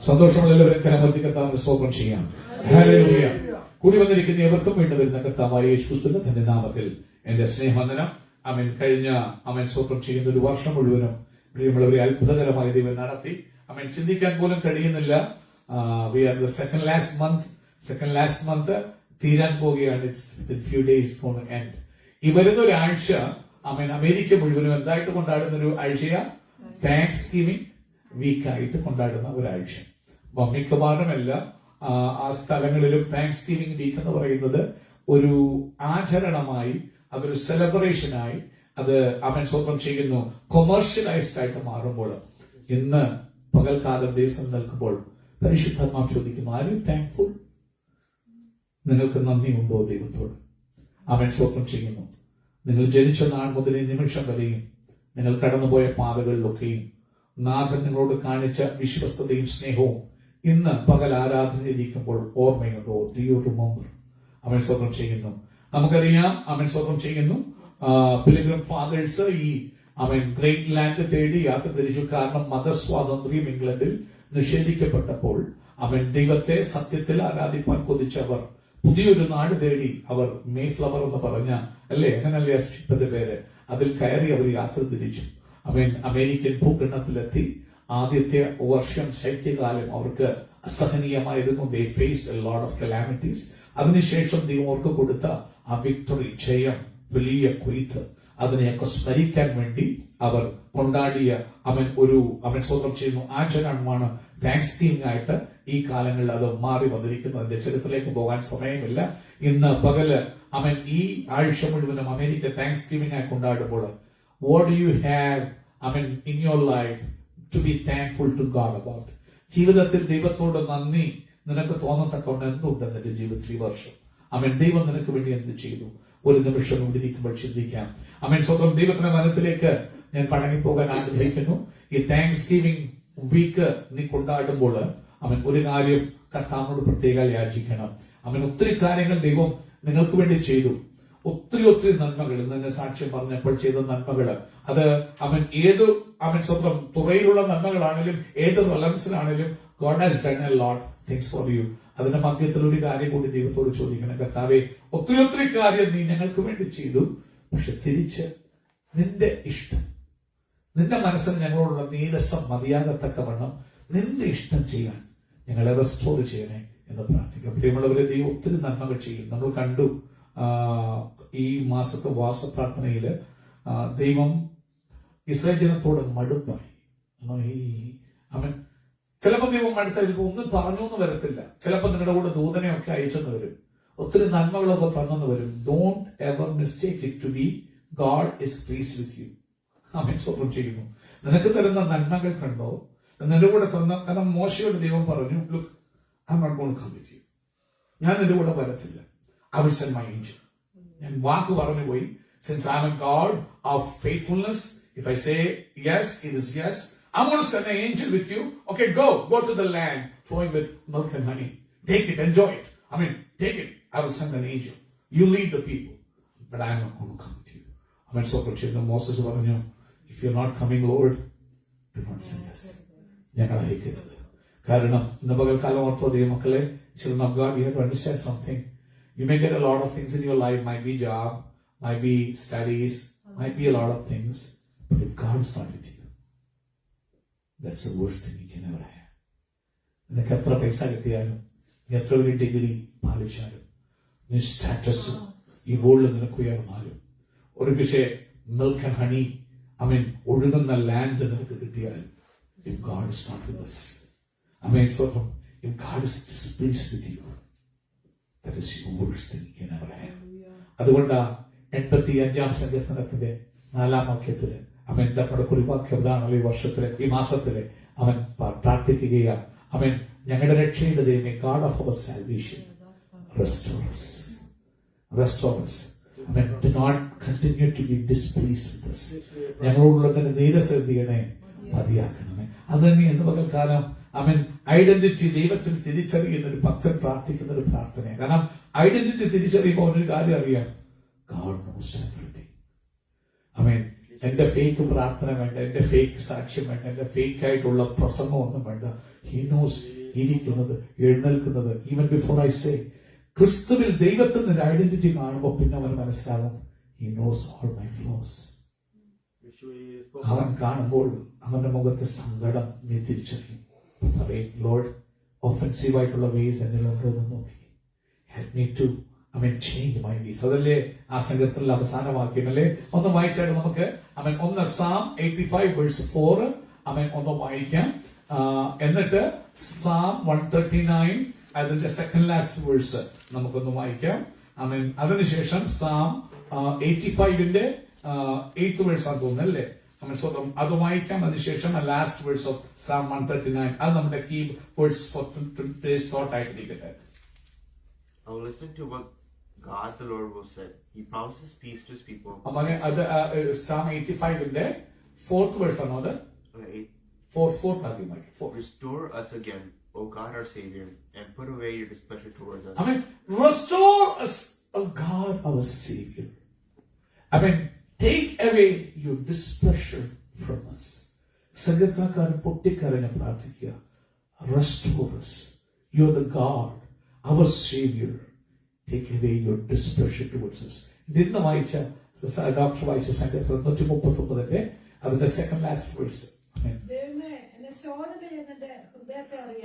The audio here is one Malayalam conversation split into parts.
സന്തോഷമുള്ളവരെ കരമത്തി കർത്താവിന് സ്തോത്രം ചെയ്യാം. ഹല്ലേലൂയ. കൂടി വന്നിരിക്കുന്ന ഏവർക്കും വേണ്ടി വരുന്ന കർത്താവായ യേശുക്രിസ്തുവിന്റെ തന്റെ നാമത്തിൽ എന്റെ സ്നേഹവന്ദനം. ആമേൻ. കഴിഞ്ഞ ആമേൻ സ്തോത്രം ചെയ്യുന്ന ഒരു വർഷം മുഴുവനും പ്രിയമുള്ളവരെ അത്ഭുതകരമായ ദൈവം നടത്തി. ആമേൻ. ചിന്തിക്കാൻ പോലും കഴിയുന്നില്ല. We are the second last month തീരാൻ പോവുകയാണ്. It's within few days gonna end. ഈ വരുന്ന ഒരാഴ്ച ആമേൻ അമേരിക്ക മുഴുവനും എന്തായിട്ട് കൊണ്ടാടുന്ന ഒരു ആഴ്ചയാ? താങ്ക്സ് ഗിവിംഗ് വീക്കായിട്ട് കൊണ്ടാടുന്ന ഒരാഴ്ച. മിക്കവാറും എല്ലാ ആ സ്ഥലങ്ങളിലും താങ്ക്സ് ഗിവിംഗ് വീക്ക് എന്ന് പറയുന്നത് ഒരു ആചരണമായി, അതൊരു സെലിബ്രേഷനായി, അത് അവൻ സ്വന്തം ചെയ്യുന്നു കൊമേഴ്ഷ്യലൈസ്ഡ് ആയിട്ട് മാറുമ്പോൾ, ഇന്ന് പകൽക്കാലം ദിവസം നിൽക്കുമ്പോൾ പരിശുദ്ധാത്മാവ് ചോദിക്കുന്നു, ആർ യു താങ്ക്ഫുൾ? നിങ്ങൾക്ക് നന്ദിയുണ്ടോ ദൈവത്തോട്? അവൻ സ്വന്തം ചെയ്യുന്നു. നിങ്ങൾ ജനിച്ച നാൾ മുതൽ ഈ നിമിഷം വരെയും നിങ്ങൾ കടന്നുപോയ പാതകളിലൊക്കെയും നാഥൻ നിങ്ങളോട് കാണിച്ച വിശ്വസ്തതയും സ്നേഹവും ഇന്ന് പകൽ ആരാധനയിരിക്കുമ്പോൾ ഓർമ്മയുണ്ടോ? Do you remember? അവൻ സ്വന്തം ചെയ്യുന്നു. നമുക്കറിയാം അവൻ സ്വന്തം ചെയ്യുന്നു. പിൽഗ്രിം ഫാദേഴ്സ് ഈ അവൻ ഗ്രേറ്റ് ലാൻഡ് തേടി യാത്ര തിരിച്ചു. കാരണം മതസ്വാതന്ത്ര്യം ഇംഗ്ലണ്ടിൽ നിഷേധിക്കപ്പെട്ടപ്പോൾ അവൻ ദൈവത്തെ സത്യത്തിൽ ആരാധിപ്പാൻ കൊതിച്ചവർ പുതിയൊരു നാട് തേടി അവർ മേഫ്ലവർ എന്ന് പറഞ്ഞ അല്ലേ, അങ്ങനല്ലേ ആ ഷിപ്പിന്റെ പേര്, അതിൽ കയറി അവർ യാത്ര തിരിച്ചു. അവൻ അമേരിക്കൻ ഭൂഖണ്ഡത്തിലെത്തി. ആദ്യത്തെ വർഷം ശൈത്യകാലം അവർക്ക് അസഹനീയമായിരുന്നു. They faced a lot of calamities. അതിനുശേഷം ദൈവം അവർക്ക് കൊടുത്ത ആ വിക്ടറി, ജയം, വലിയ കൊയ്ത്ത്, അതിനെയൊക്കെ സ്മരിക്കാൻ വേണ്ടി അവർ കൊണ്ടാടിയ അവൻ സ്വന്തം ചെയ്യുന്നു ആചരണമാണ് താങ്ക്സ് ഗിവിംഗ് ആയിട്ട് ഈ കാലങ്ങളിൽ അത് മാറി വന്നിരിക്കുന്നു. അതിന്റെ ചരിത്രത്തിലേക്ക് പോകാൻ സമയമില്ല. ഇന്ന് പകല് ഈ ആഴ്ച മുഴുവനും അമേരിക്ക താങ്ക്സ് ഗിവിംഗ് ആയി കൊണ്ടാടുമ്പോൾ, what do you have in your life to be thankful to God about? ജീവിതത്തിൽ ദൈവത്തോട് നന്ദി നിനക്ക് തോന്നത്തക്കൊണ്ട് എന്തുണ്ട് നിന്റെ ജീവിതത്തിൽ ഈ വർഷം? ദൈവം നിനക്ക് വേണ്ടി എന്ത് ചെയ്തു? ഒരു നിമിഷം ഇവിടെ ഇരിക്കുമ്പോൾ ചിന്തിക്കാം. സ്വന്തം ദൈവത്തിന്റെ വനത്തിലേക്ക് ഞാൻ മടങ്ങിപ്പോകാൻ ആഗ്രഹിക്കുന്നു. ഈ താങ്ക്സ് ഗിവിംഗ് വീക്ക് നീ കൊണ്ടാടുമ്പോൾ ഒരു കാര്യം കർത്താവിനോട് പ്രത്യേകം യാചിക്കണം. ഒത്തിരി കാര്യങ്ങൾ ദൈവം നിങ്ങൾക്ക് വേണ്ടി ചെയ്തു. ഒത്തിരി നന്മകൾ ഇന്ന് സാക്ഷ്യം പറഞ്ഞപ്പോൾ ചെയ്ത നന്മകള്, അത് ഏത് സ്വന്തം തുറയിലുള്ള നന്മകളാണെങ്കിലും ഏത് റെലവൻസിലാണെങ്കിലും God has done a lot things for you. അതിന്റെ മധ്യത്തിൽ ഒരു കാര്യം കൂടി ദൈവത്തോട് ചോദിക്കണം, കർത്താവേ ഒത്തിരി കാര്യം നീ ഞങ്ങൾക്ക് വേണ്ടി ചെയ്തു, പക്ഷെ തിരിച്ച് നിന്റെ ഇഷ്ടം, നിന്റെ മനസ്സിൽ ഞങ്ങളോടുള്ള നീരസം മതിയാകത്തക്കവണ്ണം നിന്റെ ഇഷ്ടം ചെയ്യാൻ ഞങ്ങളെ റെസ്റ്റോർ ചെയ്യണേ എന്ന് പ്രാർത്ഥിക്കാം. പ്രിയമുള്ളവരെ, ദൈവം ഒത്തിരി നന്മകൾ ചെയ്യും. നമ്മൾ കണ്ടു ഈ മാസത്തെ വാസപ്രാർത്ഥനയില് ദൈവം ഇസ്രായേൽ ജനത്തോട് മടുപ്പായി. ചിലപ്പോൾ ദൈവം മടുത്ത ഒന്നും പറഞ്ഞു എന്ന് വരത്തില്ല. ചിലപ്പോൾ നിങ്ങളുടെ കൂടെ ദൂതനെയൊക്കെ അയച്ചെന്ന് വരും, ഒത്തിരി നന്മകളൊക്കെ തന്നെന്ന് വരും. Don't ever mistake it to be God is pleased with you. സ്വന്തം ചെയ്യുന്നു. നിനക്ക് തരുന്ന നന്മകൾ കണ്ടോ, നിന്റെ കൂടെ തന്ന, കാരണം മോശയോട് ദൈവം പറഞ്ഞു, look I am not going to come with you, ഞാൻ നിന്റെ കൂടെ വരത്തില്ല, I will send my angel. ഞാൻ വാക്ക് പറഞ്ഞു പോയി. Since I am a God of faithfulness, if I say yes it is yes. I'm going to send an angel with you. Okay, go to the land flowing with milk and honey. Take it, enjoy it. Take it. I will send an angel. You lead the people, but I am not going to come with you. So Moses പറഞ്ഞു, if you're not coming, Lord, do not send us. ഞങ്ങൾ അയക്കരുത്. കാരണം ഇന്ന് പകൽക്കാലം ഓർത്തോ ദൈവമക്കളെ, children of God, you have to understand something. You may get a lot of things in your life, might be job, might be studies, might be a lot of things, but if God is not with you, that's the worst thing you can ever have. നിനക്ക് എത്ര പൈസ കിട്ടിയാലും, എത്ര വലിയ ഡിഗ്രി പാലിച്ചാലും, നീ സ്റ്റാറ്റസ് ഈ വേൾഡിൽ നിനക്ക് ഉയർന്നാലും, ഒരു പക്ഷേ മിൽക്ക് ആൻഡ് ഹണി ഒഴുകുന്ന ലാൻഡ് നിനക്ക് കിട്ടിയാലും, if God is not with us, if God is displeased with you, that is the worst thing you can ever have. അതുകൊണ്ടാ 85-ാം സങ്കീർത്തനത്തിന്റെ 4-ാം വാക്യത്തില് നമ്മുടെ കുറിവാക്യം ഇതാണല്ലോ, ഈ വർഷത്തില് ഈ മാസത്തില് പ്രാർത്ഥിക്കുകയാണ്. ഞങ്ങളുടെ രക്ഷയുടെ ദൈവമേ, God of our salvation, restore us. Do not continue to be displeased with us. ഞങ്ങളോടുള്ള നീരസെത്തിയണേ, മതിയാക്കണമേ. അത് തന്നെ എന്ന് പകൽക്കാലം ഐഡന്റിറ്റി ദൈവത്തിൽ തിരിച്ചറിയുന്ന ഒരു ഭക്തൻ പ്രാർത്ഥിക്കുന്ന ഒരു പ്രാർത്ഥനയാണ്. കാരണം ഐഡന്റിറ്റി തിരിച്ചറിയുമ്പോൾ ഒരു കാര്യം അറിയാം, God knows everything. എന്റെ ഫേക്ക് പ്രാർത്ഥന വേണ്ട, എന്റെ ഫേക്ക് സാക്ഷ്യം വേണ്ട, എന്റെ ഫേക്ക് ആയിട്ടുള്ള പ്രസംഗം ഒന്നും വേണ്ട. ഹി നോസ് ഇരിക്കുന്നത്, എഴുന്നേൽക്കുന്നത്. ഈവൻ ബിഫോർ ഐ സേ, ക്രിസ്തുവിൽ ദൈവത്തിന്റെ ഒരു ഐഡന്റിറ്റി കാണുമ്പോൾ പിന്നെ അവന് മനസ്സിലാകും, he knows all my flaws. അവൻ കാണുമ്പോൾ അവന്റെ മുഖത്തെ സങ്കടം നീ തിരിച്ചറിയും. അതെ ലോർഡ്, ഒഫൻസീവ് ആയിട്ടുള്ള വേസ് എന്നിലുണ്ടോ എന്ന് നോക്കി, help me to change my ways. അതല്ലേ ആ സങ്കീർത്തനത്തിലെ അവസാന വാക്യം അല്ലേ? ഒന്ന് വായിച്ചായിട്ട് നമുക്ക് ഒന്ന് Psalm 85 verse 4 ഒന്ന് വായിക്കാം. എന്നിട്ട് Psalm 139 അതിന്റെ സെക്കൻഡ് ലാസ്റ്റ് വേഴ്സ് നമുക്കൊന്ന് വായിക്കാം. അതിനുശേഷം Psalm 85ന്റെ 8th വേഴ്സ് ആണ് തോന്നുന്നല്ലേ? അത് വായിക്കാം. അതിനുശേഷം ലാസ്റ്റ് വേഴ്സ് ഓഫ് Psalm 139. അത് നമ്മുടെ key words for today's thought ആയിട്ടിരിക്കട്ടെ. I will listen to what God the Lord will say. He promises peace to his people. അത് Psalm 85ന്റെ 4th വേഴ്സ് ആണോ? അത് 4th ആദ്യം വായിക്കാം. Restore us again, O God our Savior, and put away your displeasure towards us. Restore us, O God our Savior. Take away your displeasure from us. സങ്കീർത്തനക്കാരൻ പൊട്ടിക്കരഞ്ഞ് പ്രാർത്ഥിക്കുക, restore us. You are the God, our Savior. Take away your displeasure towards us. ഇന്ന് വായിച്ച ഡോക്ടർ വായിച്ച സങ്കീർത്തനം 139 അതിന്റെ second last verse.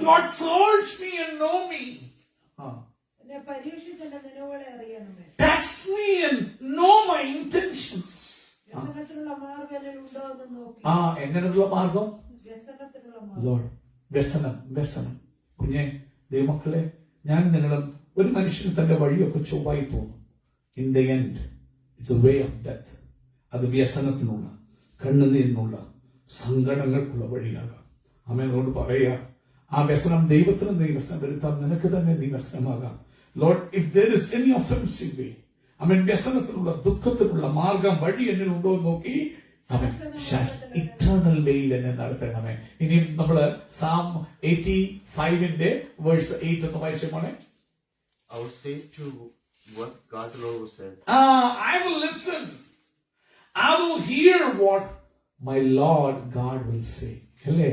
Lord, search me and know me. Test me and know my intentions. എങ്ങനെയുള്ള മാർഗം? Lord, വ്യസനം. കുഞ്ഞെ, ദൈവമക്കളെ, ഞാൻ നിങ്ങളും ഒരു മനുഷ്യന് തന്റെ വഴിയൊക്കെ ചൊവ്വായി തോന്നും. In the end it's a way of death. അത് വ്യസനത്തിനുള്ള, കണ്ണുനീരിനുള്ള, സങ്കടങ്ങൾക്കുള്ള വഴിയാകാം. അതുകൊണ്ട് പറയുക, ആ വ്യസനം ദൈവത്തിന് നീ വ്യസനം വരുത്താൻ നിനക്ക് തന്നെ നീ വ്യസനമാകാം. Lord, if there is any offensive way, വ്യസനത്തിനുള്ള, ദുഃഖത്തിനുള്ള മാർഗം, വഴി എന്നിൽ ഉണ്ടോ എന്ന് നോക്കി ഇറ്റേണൽ വേയിൽ എന്നെ നടത്തണമേ. ഇനി നമ്മള് Psalm 85ന്റെ വേഴ്സ് 8 എന്ന് വായിച്ച മോനെ. I will say to what God the Lord will say. I will listen. I will hear what my Lord God will say. അല്ലേ?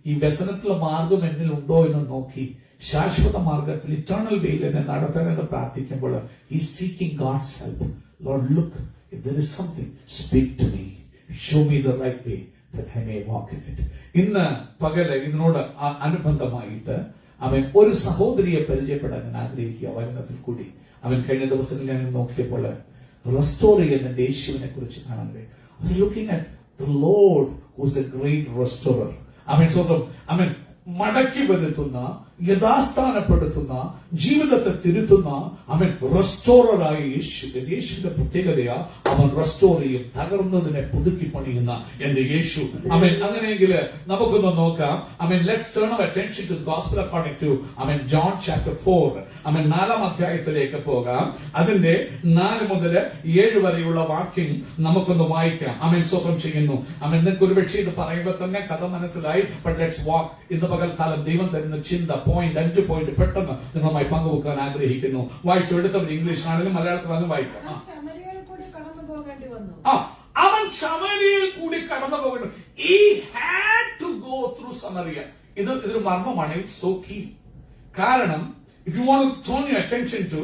ഈ വ്യസനത്തിലുള്ള മാർഗം എന്നിൽ ഉണ്ടോ എന്ന് നോക്കി ശാശ്വത മാർഗത്തിൽ, ഇറ്റേണൽ വേയിൽ എന്നെ നടത്തണമെന്ന് പ്രാർത്ഥിക്കുമ്പോൾ he's seeking God's help. Lord, look, if there is something, speak to me. Show me the right way that I may walk in it. ഇന്ന് പകല് ഇതിനോട് അനുബന്ധമായിട്ട് ഒരു സഹോദരിയെ പരിചയപ്പെടാൻ ഞാൻ ആഗ്രഹിക്കുക. വചനത്തിൽ കൂടി കഴിഞ്ഞ ദിവസങ്ങളിൽ ഞാൻ നോക്കിയപ്പോൾ റെസ്റ്റോർ ചെയ്യുന്ന യേശുവിനെ കുറിച്ച് കാണാൻ കഴിയും. I was looking at the Lord who is a great restorer. മടക്കി വരുത്തുന്ന, യഥാസ്ഥാനപ്പെടുത്തുന്ന, ജീവിതത്തെ തിരുത്തുന്ന റെസ്റ്റോററായ യേശുവിന്റെ പ്രത്യേകതയാ. അവൻ റെസ്റ്റോർ ചെയ്യും, തകർന്നതിനെ പുതുക്കി പണിയുന്ന എന്റെ യേശു. അങ്ങനെയെങ്കിൽ നമുക്കൊന്ന് നോക്കാം. Let's turn our attention to the gospel according to John chapter 4. 4ാം അധ്യായത്തിലേക്ക് പോകാം. അതിന്റെ 4 മുതൽ 7 വരെയുള്ള വാക്യം നമുക്കൊന്ന് വായിക്കാം. സ്വപ്നം ചെയ്യുന്നു. നിങ്ങൾക്ക് ഒരുപക്ഷെ ഇത് പറയുമ്പോൾ തന്നെ കഥ മനസ്സിലായി. ബട്ട് ലെറ്റ്സ് വാക്ക്. ഇന്ന് പകൽക്കാലം ദൈവം തരുന്ന ചിന്ത, 5 പോയിന്റ് പെട്ടെന്ന് നിങ്ങളുമായി പങ്കുവെക്കാൻ ആഗ്രഹിക്കുന്നു. വായിച്ചു എടുത്തവർ ഇംഗ്ലീഷിലാണെങ്കിലും മലയാളത്തിലാണെങ്കിലും വായിക്കാം. അവൻ ശമരിയയിൽ കൂടി കടന്നു പോകേണ്ടു. He had to go through Samaria. ഇതൊരു മർമ്മമാണ്. It's so key. കാരണം if you want to turn your attention to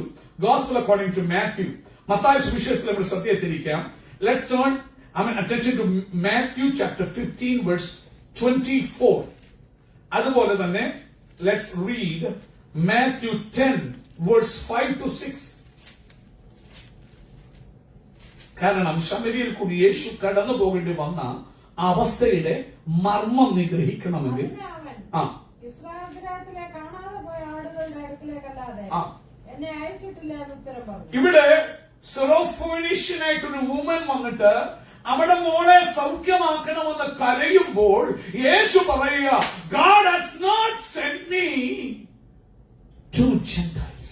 Gospel according to Matthew, Mathai സുവിശേഷത്തിൽ നമ്മൾ ശ്രദ്ധയെത്തിരിക്കാം. Let's turn attention to Matthew chapter 15 verse 24. അതുപോലെ തന്നെ let's read Matthew 10 verse 5 to 6. കാരണം ശമരിയയിൽ കൂടി യേശു കടന്നു പോകേണ്ടി വന്ന ആ അവസ്ഥയുടെ മർമ്മം നിഗ്രഹിക്കണമെങ്കിൽ ഇവിടെ സെറോഫോനീഷ്യനായിട്ടൊരു വുമൻ വന്നിട്ട് അവിടെ മോളെ സൗഖ്യമാക്കണമെന്ന് കരയുമ്പോൾ യേശു പറയുക, God has not sent me to Gentiles.